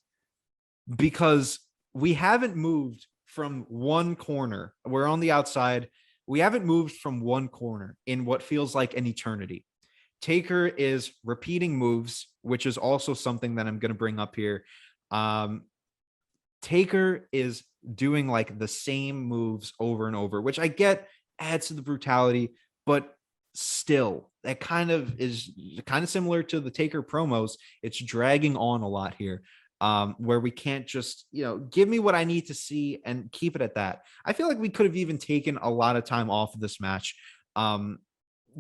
because we haven't moved from one corner. We're on the outside. We haven't moved from one corner in what feels like an eternity. Taker is repeating moves, which is also something that I'm going to bring up here. Taker is doing like the same moves over and over, which I get adds to the brutality, but still, that kind of is kind of similar to the Taker promos. It's dragging on a lot here. where we can't just, give me what I need to see and keep it at that. I feel like we could have even taken a lot of time off of this match,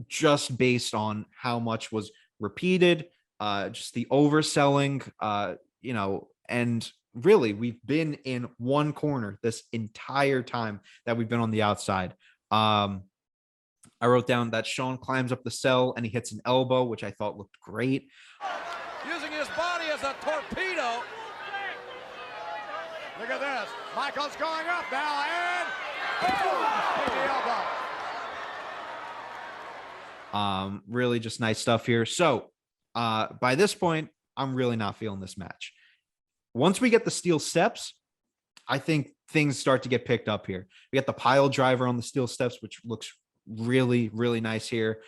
just based on how much was repeated, just the overselling, and really we've been in one corner this entire time that we've been on the outside. I wrote down that Shawn climbs up the cell and he hits an elbow, which I thought looked great. Using his body as a torpedo. Look at this. Michaels going up now and the elbow. Really just nice stuff here. So by this point, I'm really not feeling this match. Once we get the steel steps, I think things start to get picked up here. We got the pile driver on the steel steps, which looks really, really nice here.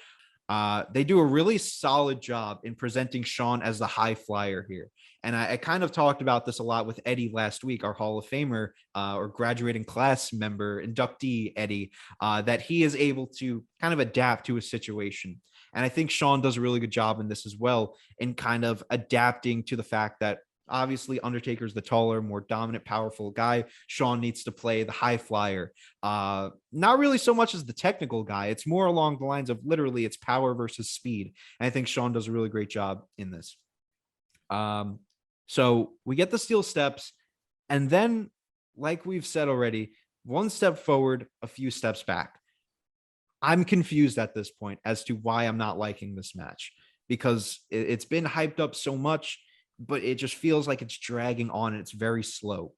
They do a really solid job in presenting Shawn as the high flyer here. And I kind of talked about this a lot with Eddie last week, our Hall of Famer or graduating class member, inductee Eddie, that he is able to kind of adapt to a situation. And I think Shawn does a really good job in this as well, in kind of adapting to the fact that obviously Undertaker's the taller, more dominant, powerful guy. Shawn needs to play the high flyer. Not really so much as the technical guy. It's more along the lines of literally it's power versus speed. And I think Shawn does a really great job in this. So we get the steel steps, and then, like we've said already, one step forward, a few steps back. I'm confused at this point as to why I'm not liking this match, because it's been hyped up so much, but it just feels like it's dragging on and it's very slow.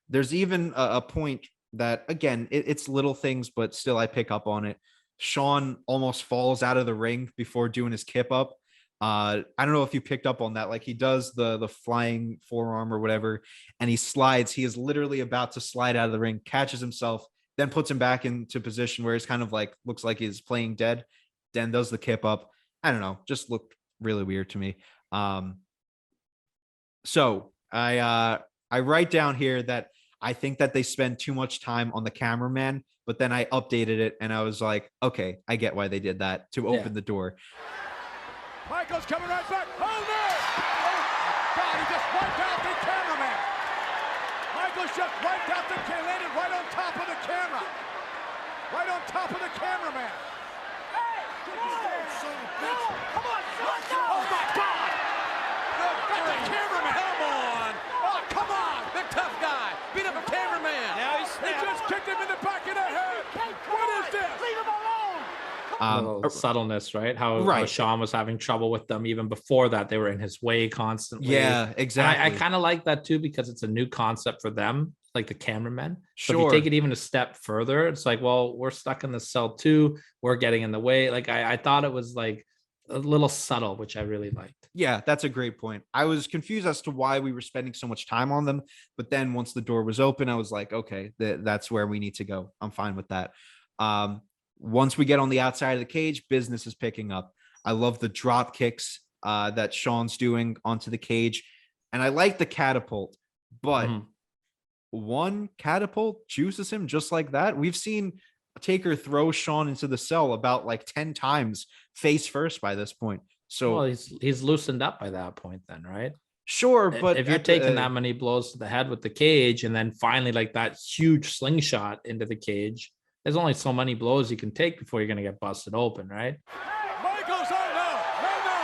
There's even a point that, again, it's little things, but still I pick up on it. Shawn almost falls out of the ring before doing his kip up. I don't know if you picked up on that. Like, he does the flying forearm or whatever, and he slides. He is literally about to slide out of the ring, catches himself, then puts him back into position where he's kind of like, looks like he's playing dead, then does the kip up. I don't know, just looked really weird to me. So I write down here that I think that they spend too much time on the cameraman, but then I updated it and I was like, okay, I get why they did that, to open the door. Michaels coming right back. Oh, no! Oh, God, he just wiped out the cameraman. Michaels just wiped out the camera, landed right on top of the camera. Right on top of the cameraman. Hey, come on, oh, my God! That's the cameraman. Come on. Oh, come on. Big tough guy. Beat up a cameraman. Now he just kicked him in the back of the head. What is this? Leave him alone. Subtleness, right? How Shawn was having trouble with them even before that. They were in his way constantly. Yeah, exactly. I kind of like that too, because it's a new concept for them, like the cameramen. So Sure. if you take it even a step further, it's like, well, we're stuck in the cell too. We're getting in the way. Like I thought it was like a little subtle, which I really liked. Yeah, that's a great point. I was confused as to why we were spending so much time on them, but then once the door was open, I was like, okay, that's where we need to go. I'm fine with that. Once we get on the outside of the cage, business is picking up. I love the drop kicks that Shawn's doing onto the cage, and I like the catapult, but one catapult juices him just like that. We've seen Taker throw Shawn into the cell about like 10 times face first by this point. So he's loosened up by that point then, right? Sure, but if you're taking that many blows to the head with the cage, and then finally like that huge slingshot into the cage, there's only so many blows you can take before you're going to get busted open, right? Michaels, oh no, no.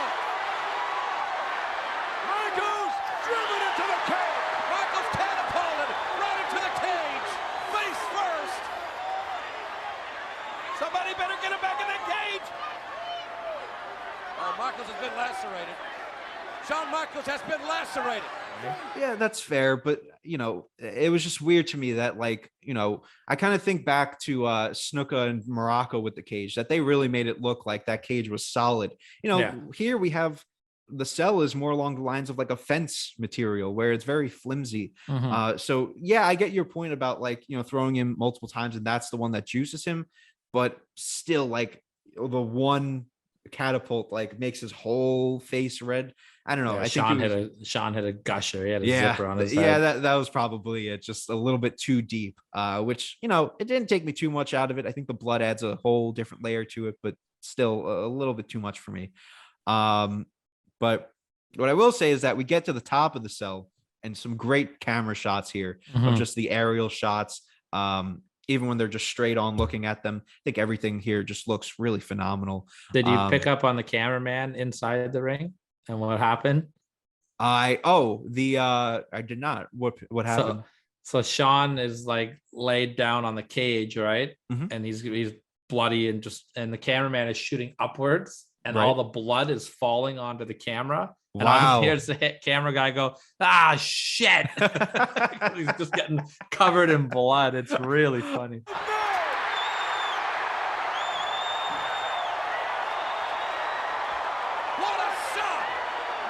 Michaels driven into the cage. Michaels catapulted right into the cage. Face first. Somebody better get him back in the cage. Oh, Michaels has been lacerated. Shawn Michaels has been lacerated. Yeah, that's fair. But, it was just weird to me that, like, I kind of think back to Snuka and Morocco with the cage, that they really made it look like that cage was solid. Here we have the cell is more along the lines of like a fence material where it's very flimsy. So, yeah, I get your point about like, throwing him multiple times and that's the one that juices him. But still, like, the one catapult like makes his whole face red. I don't know. I think Shawn hit a gusher. He had a zipper on his head. Yeah, that was probably it. Just a little bit too deep, which, it didn't take me too much out of it. I think the blood adds a whole different layer to it, but still a little bit too much for me. But what I will say is that we get to the top of the cell and some great camera shots here Mhm. of just the aerial shots. Even when they're just straight on looking at them, I think everything here just looks really phenomenal. Did you pick up on the cameraman inside the ring and what happened? I did not. What happened? So Shawn is like laid down on the cage, right? Mhm. And he's bloody and the cameraman is shooting upwards, and all the blood is falling onto the camera. And Wow. here's the camera guy go, ah, shit. He's just getting covered in blood. It's really funny. What a shot!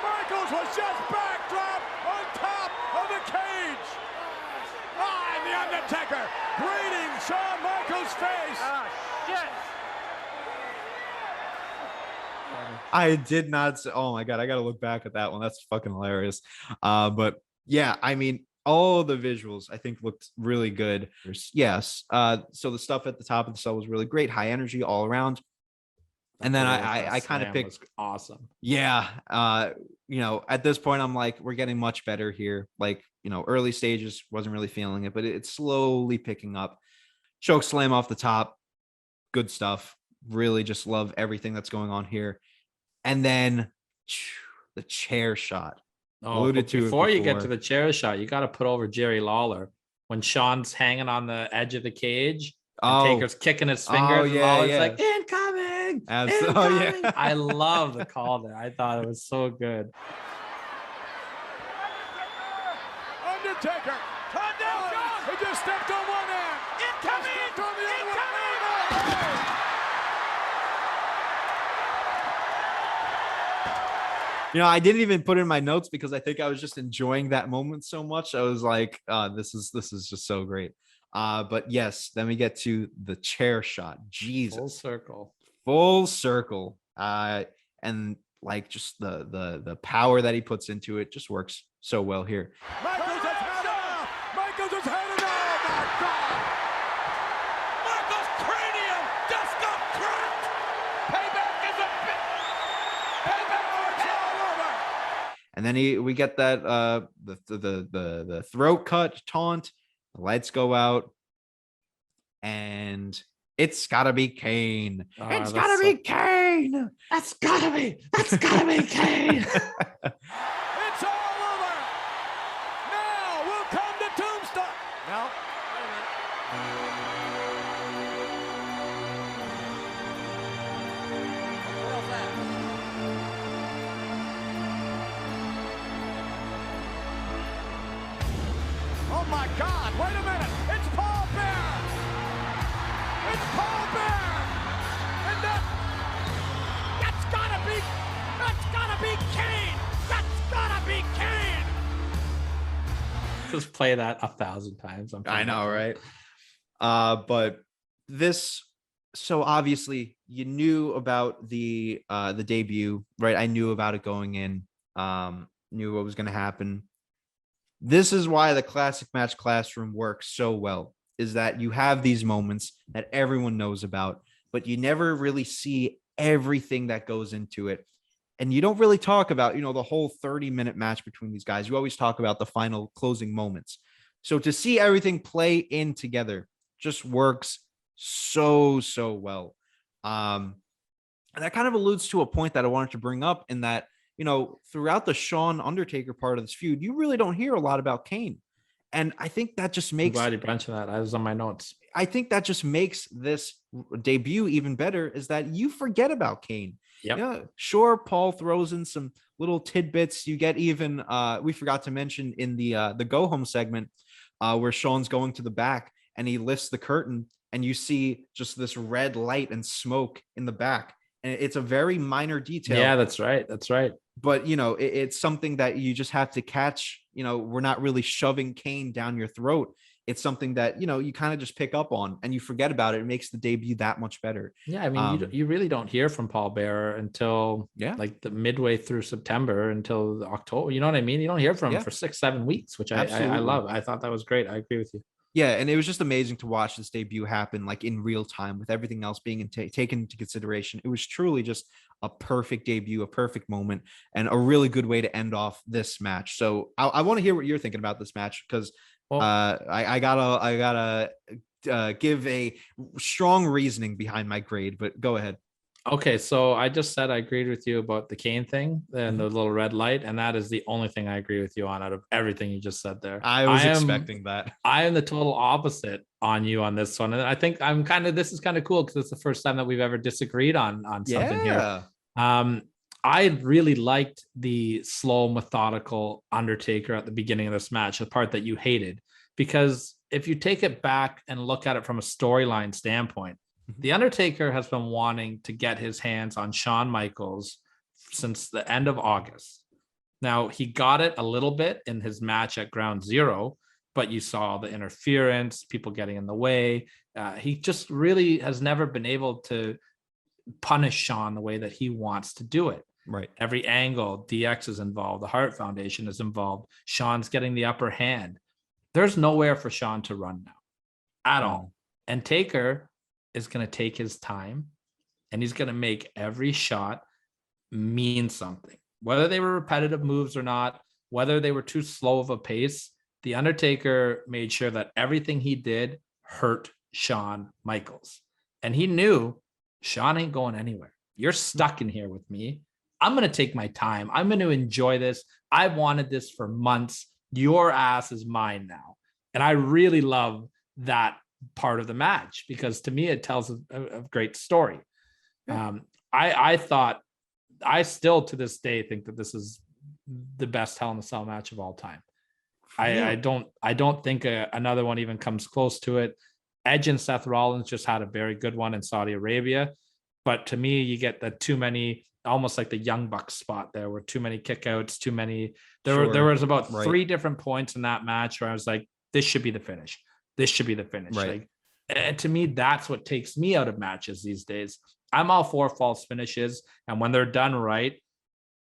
Michaels was just backdrop on top of the cage. And the Undertaker greeting Shawn Michaels' face. Ah, shit! I did not. Oh my God. I got to look back at that one. That's fucking hilarious. But yeah, I mean, all the visuals I think looked really good. Yes. So the stuff at the top of the cell was really great. High energy all around. And then I kind of picked awesome. Yeah. At this point, I'm like, we're getting much better here. Like, early stages wasn't really feeling it, but it's slowly picking up. Choke slam off the top. Good stuff. Really just love everything that's going on here. And then the chair shot. Alluded to before you get to the chair shot, you got to put over Jerry Lawler when Shawn's hanging on the edge of the cage. And Taker's kicking his fingers. And Lawler's like, incoming. Incoming. I love the call there. I thought it was so good. Undertaker. Turn down. He just stepped on one end. Incoming. I didn't even put in my notes because I think I was just enjoying that moment so much. I was like, this is just so great. But yes, then we get to the chair shot. Jesus. Full circle. And like just the power that he puts into it just works so well here. Michaels is headed off. Oh my God. Michaels' cranium just got cracked. Payback is a bit. Payback is all over. And then we get that the throat cut taunt. The lights go out, and it's gotta be Kane. It's gotta be Kane. That's gotta be Kane. It's all over. Now we'll come to Tombstone. No. Oh my God, wait a minute. It's Paul Bear. It's Paul Bear. And that's gotta be Kane. That's gotta be Kane. Just play that 1,000 times. I know, right? But this, so obviously you knew about the debut, right? I knew about it going in, knew what was going to happen. This is why the classic match classroom works so well, is that you have these moments that everyone knows about, but you never really see everything that goes into it. And you don't really talk about, the whole 30-minute match between these guys. You always talk about the final closing moments. So to see everything play in together just works so well. And that kind of alludes to a point that I wanted to bring up, in that, throughout the Shawn Undertaker part of this feud, you really don't hear a lot about Kane. And I think that just makes— I'm glad you mentioned that. I was on my notes. I think that just makes this debut even better, is that you forget about Kane. Yep. Yeah, sure, Paul throws in some little tidbits. You get even, we forgot to mention in the go home segment, where Shawn's going to the back and he lifts the curtain and you see just this red light and smoke in the back. And it's a very minor detail. Yeah, that's right. But, it's something that you just have to catch. We're not really shoving Kane down your throat. It's something that, you kind of just pick up on and you forget about it. It makes the debut that much better. Yeah, I mean, you really don't hear from Paul Bearer until like the midway through September until October. You know what I mean? You don't hear from him for 6-7 weeks, which I love. I thought that was great. I agree with you. Yeah, and it was just amazing to watch this debut happen like in real time with everything else being taken into consideration. It was truly just a perfect debut, a perfect moment, and a really good way to end off this match. So I want to hear what you're thinking about this match because I gotta give a strong reasoning behind my grade. But go ahead. Okay, so I just said I agreed with you about the Kane thing and the little red light, and that is the only thing I agree with you on out of everything you just said there. I was expecting that. I am the total opposite on you on this one, and I think this is kind of cool because it's the first time that we've ever disagreed on something here. I really liked the slow, methodical Undertaker at the beginning of this match, the part that you hated, because if you take it back and look at it from a storyline standpoint, the Undertaker has been wanting to get his hands on Shawn Michaels since the end of August. Now, he got it a little bit in his match at Ground Zero, but you saw the interference, people getting in the way. He just really has never been able to punish Shawn the way that he wants to do it. Right. Every angle, DX is involved. The Hart Foundation is involved. Shawn's getting the upper hand. There's nowhere for Shawn to run now at all. And Taker is going to take his time and he's going to make every shot mean something, whether they were repetitive moves or not, whether they were too slow of a pace. The Undertaker made sure that everything he did hurt Shawn Michaels. And he knew Shawn ain't going anywhere. You're stuck in here with me. I'm going to take my time. I'm going to enjoy this. I wanted this for months. Your ass is mine now. And I really love that part of the match because to me it tells a great story. I still to this day think that this is the best Hell in a Cell match of all time. I don't think another one even comes close to it. Edge and Seth Rollins just had a very good one in Saudi Arabia, but to me you get the too many, almost like the Young Bucks spot there where too many kickouts, too many. There was about 3 different points in that match where I was like, this should be the finish. This should be the finish. Right. Like, and to me, that's what takes me out of matches these days. I'm all for false finishes. And when they're done right,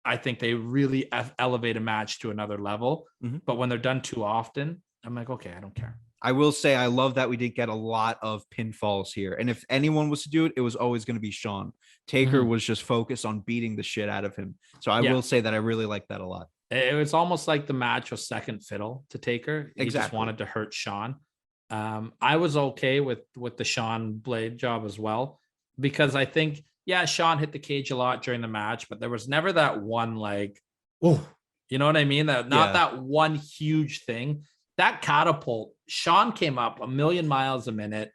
I think they really elevate a match to another level. But when they're done too often, I'm like, okay, I don't care. I will say I love that we did get a lot of pinfalls here. And if anyone was to do it, it was always going to be Shawn. Taker was just focused on beating the shit out of him. So I will say that I really like that a lot. It was almost like the match was second fiddle to Taker. He just wanted to hurt Shawn. I was okay with the Shawn blade job as well, because I think, Shawn hit the cage a lot during the match, but there was never that one like, oh, you know what I mean? That one huge thing. That catapult, Shawn came up a million miles a minute.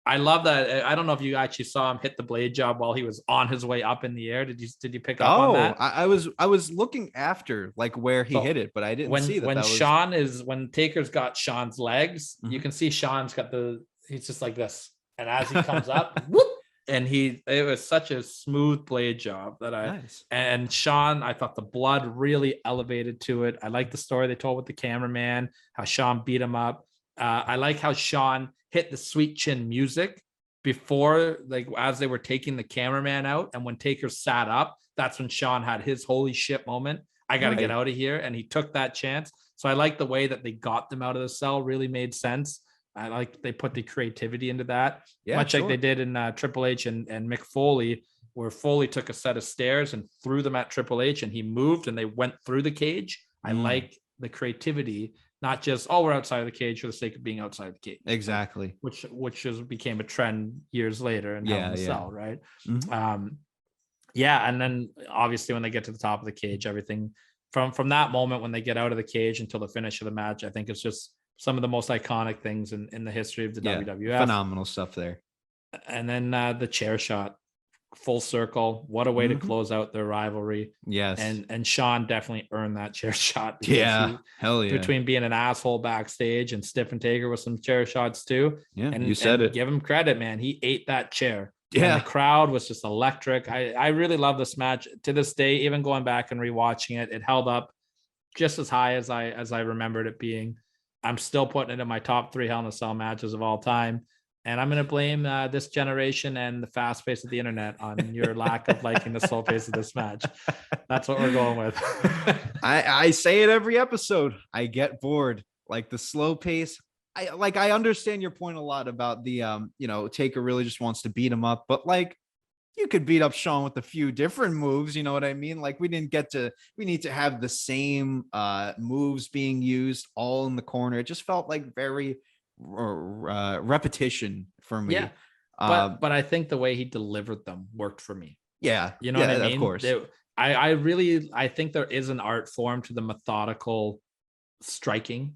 I love that. I don't know if you actually saw him hit the blade job while he was on his way up in the air. Did you pick up on that? I was looking after like where he hit it, but I didn't see that. When Taker's got Shawn's legs, you can see Shawn's got he's just like this. And as he comes up, whoop, and it was such a smooth blade job that and Shawn, I thought the blood really elevated to it. I like the story they told with the cameraman, how Shawn beat him up. I like how Shawn hit the Sweet Chin music before, like as they were taking the cameraman out. And when Taker sat up, that's when Shawn had his holy shit moment. I got to get out of here. And he took that chance. So I like the way that they got them out of the cell, really made sense. I like they put the creativity into that, much like they did in Triple H and Mick Foley, where Foley took a set of stairs and threw them at Triple H and he moved and they went through the cage. I like the creativity. Not just, we're outside of the cage for the sake of being outside of the cage. Exactly. Which became a trend years later in Hell in a Cell, right? And then obviously when they get to the top of the cage, everything from that moment when they get out of the cage until the finish of the match, I think it's just some of the most iconic things in the history of the WWF. Phenomenal stuff there. And then the chair shot. Full circle. What a way to close out their rivalry. Yes. And Shawn definitely earned that chair shot. Hell yeah. Between being an asshole backstage and stiffing Taker with some chair shots too. Yeah, and you said it. Give him credit, man. He ate that chair. Yeah. And the crowd was just electric. I really love this match. To this day, even going back and rewatching it, it held up just as high as I remembered it being. I'm still putting it in my top 3 Hell in a Cell matches of all time. And I'm going to blame this generation and the fast pace of the internet on your lack of liking the slow pace of this match. That's what we're going with. I say it every episode. I get bored. Like the slow pace I understand your point a lot about the Taker really just wants to beat him up, but like you could beat up Shawn with a few different moves, you know what I mean? Like we need to have the same moves being used all in the corner. It just felt like very repetition for me. Yeah. But I think the way he delivered them worked for me. Yeah. You know what I mean? Of course. I think there is an art form to the methodical striking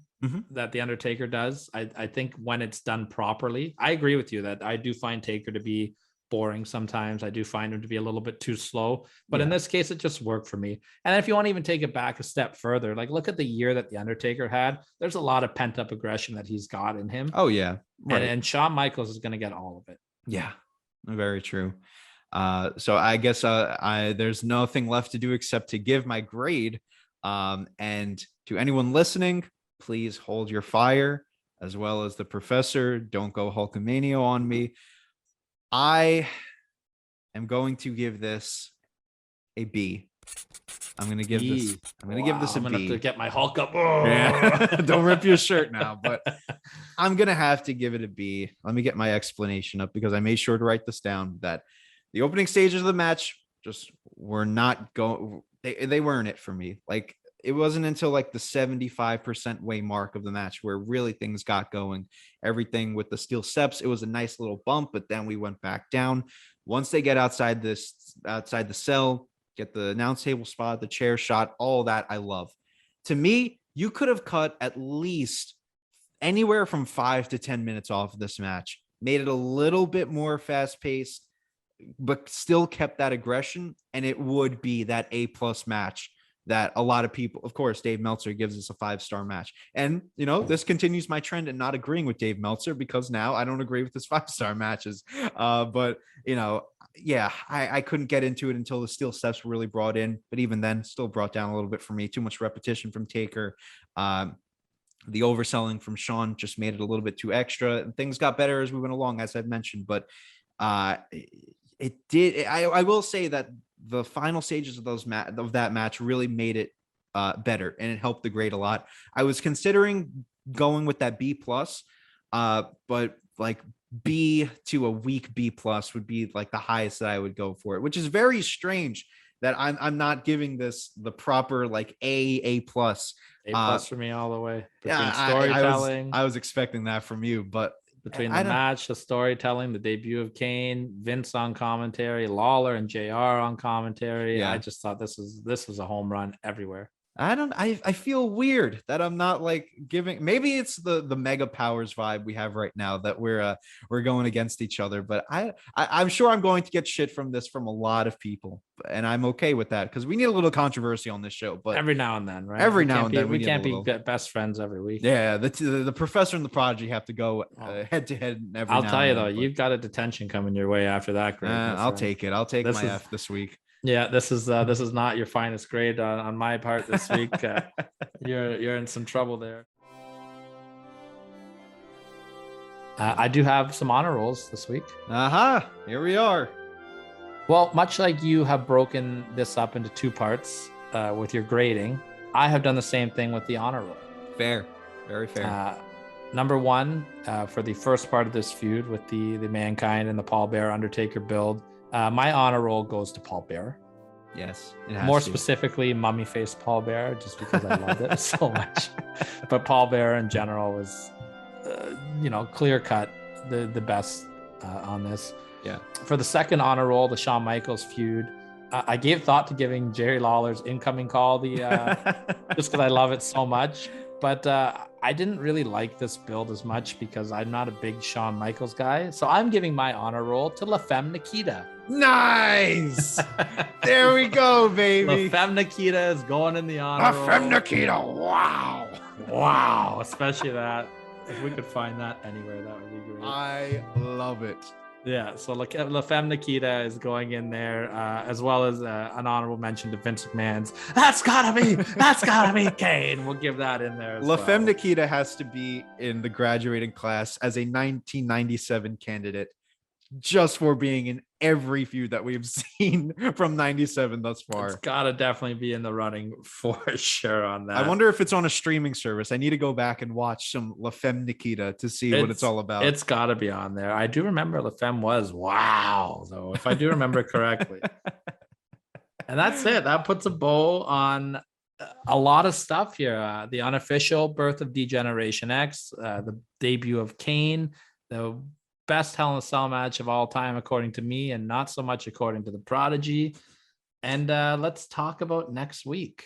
that the Undertaker does. I think when it's done properly, I agree with you that I do find Taker to be boring sometimes. I do find him to be a little bit too slow, but in this case, it just worked for me. And if you want to even take it back a step further, like look at the year that the Undertaker had. There's a lot of pent up aggression that he's got in him. Oh yeah, right. And Shawn Michaels is going to get all of it. Yeah, very true. So I guess there's nothing left to do except to give my grade. And to anyone listening, please hold your fire, as well as the professor. Don't go Hulkamania on me. I am going to give this a B. I'm going to give this a B. I'm going to have to get my Hulk up. Oh. Yeah. Don't rip your shirt now, but I'm going to have to give it a B. Let me get my explanation up because I made sure to write this down, that the opening stages of the match just were not going. They weren't it for me. Like it wasn't until like the 75% way mark of the match where really things got going. Everything with the steel steps, it was a nice little bump, but then we went back down. Once they get outside the cell, get the announce table spot, the chair shot, all that I love. To me, you could have cut at least anywhere from 5 to 10 minutes off of this match, made it a little bit more fast paced, but still kept that aggression, and it would be that A+ match that a lot of people, of course, Dave Meltzer gives us a 5-star match. And, this continues my trend in not agreeing with Dave Meltzer because now I don't agree with his 5-star matches. But, I couldn't get into it until the steel steps were really brought in. But even then, still brought down a little bit for me. Too much repetition from Taker. The overselling from Shawn just made it a little bit too extra. And things got better as we went along, as I've mentioned. But it did. I will say that the final stages of that match really made it better, and it helped the grade a lot. I was considering going with that B+, but like B to a weak B+ would be like the highest that I would go for it, which is very strange that I'm not giving this the proper like A+. A+ for me all the way. Between storytelling, I was expecting that from you, but between the match, the storytelling, the debut of Kane, Vince on commentary, Lawler and JR on commentary. I just thought this was a home run everywhere. I feel weird that I'm not like giving, maybe it's the mega powers vibe we have right now that we're going against each other, but I'm sure I'm going to get shit from this from a lot of people, and I'm okay with that because we need a little controversy on this show. But every now and then, right? Every now and then we can't be best friends every week. Yeah, the professor and the prodigy have to go head to head every. I'll tell you though, you've got a detention coming your way after that. I'll take it. I'll take my F this week. Yeah, this is not your finest grade on my part this week. You're in some trouble there. I do have some honor rolls this week. Here we are. Well, much like you have broken this up into 2 parts with your grading, I have done the same thing with the honor roll. Fair, very fair. Number 1 for the first part of this feud with the Mankind and the Paul Bearer Undertaker build. My honor roll goes to Paul Bearer. Yes. More specifically, mummy face Paul Bearer, just because I loved it so much. But Paul Bearer in general was, clear cut the best on this. Yeah. For the second honor roll, the Shawn Michaels feud, I gave thought to giving Jerry Lawler's incoming call just because I love it so much. But I didn't really like this build as much because I'm not a big Shawn Michaels guy. So I'm giving my honor roll to Femme Nikita. Nice. There we go, baby. Femme Nikita is going in the honor roll. Femme Nikita. Wow. Especially that. If we could find that anywhere, that would be great. I love it. Yeah, so La Femme Nikita is going in there, as well as an honorable mention to Vince McMahon's. That's gotta be Kane. We'll give that in there. La Femme Nikita has to be in the graduating class as a 1997 candidate. just for being in every feud that we've seen from 97 thus far. It's gotta definitely be in the running for sure on that. I wonder if it's on a streaming service. I need to go back and watch some La Femme Nikita to see what it's all about. It's gotta be on there. I do remember La Femme was wow, though, if I do remember correctly. And that's it. That puts a bow on a lot of stuff here. The unofficial birth of D-Generation X, the debut of Kane, the best Hell in a Cell match of all time, according to me, and not so much according to the Prodigy. And let's talk about next week.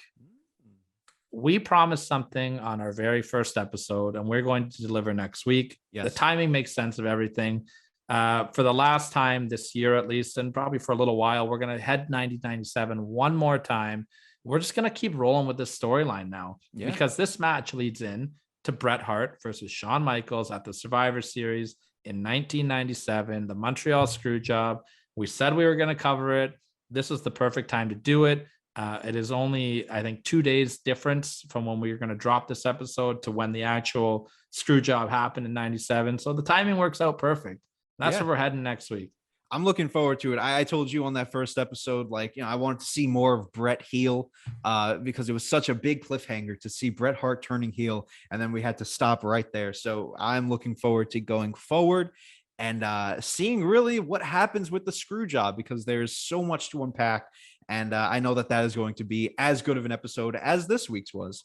We promised something on our very first episode, and we're going to deliver next week. Yes. The timing makes sense of everything. For the last time this year, at least, and probably for a little while, we're going to head 1997 one more time. We're just going to keep rolling with this storyline now, because this match leads in to Bret Hart versus Shawn Michaels at the Survivor Series in 1997, the Montreal Screwjob. We said we were going to cover it. This is the perfect time to do it. It is only, I think, 2 days difference from when we were going to drop this episode to when the actual Screwjob happened in 97. So the timing works out perfect. That's where we're heading next week. I'm looking forward to it. I told you on that first episode, like, I wanted to see more of Bret heel because it was such a big cliffhanger to see Bret Hart turning heel. And then we had to stop right there. So I'm looking forward to going forward and seeing really what happens with the Screwjob, because there's so much to unpack. And I know that is going to be as good of an episode as this week's was.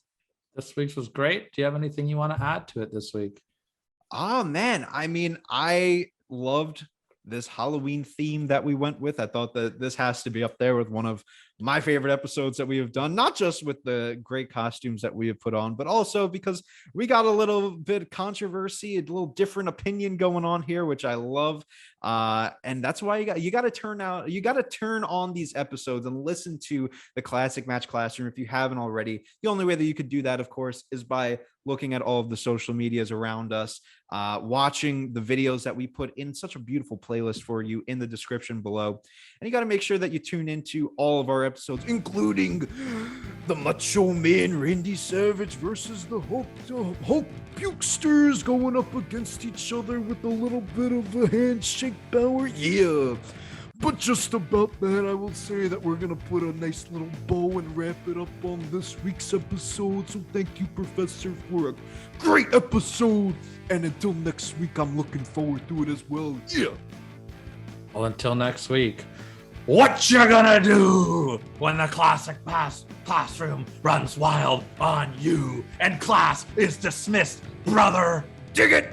This week's was great. Do you have anything you want to add to it this week? Oh, man. I mean, I loved this Halloween theme that we went with. I thought that this has to be up there with one of my favorite episodes that we have done, not just with the great costumes that we have put on, but also because we got a little bit of controversy, a little different opinion going on here, which I love. And that's why you got to turn on these episodes and listen to the Classic Match Classroom if you haven't already. The only way that you could do that, of course, is by looking at all of the social medias around us, watching the videos that we put in such a beautiful playlist for you in the description below. And you got to make sure that you tune into all of our episodes, including the Macho Man Randy Savage versus the Hulk Pukesters going up against each other with a little bit of a handshake power. Yeah. But just about that, I will say that we're going to put a nice little bow and wrap it up on this week's episode. So thank you, Professor, for a great episode. And until next week, I'm looking forward to it as well. Yeah. Well, until next week, what you gonna do when the Classic Classroom runs wild on you and class is dismissed, brother? Dig it!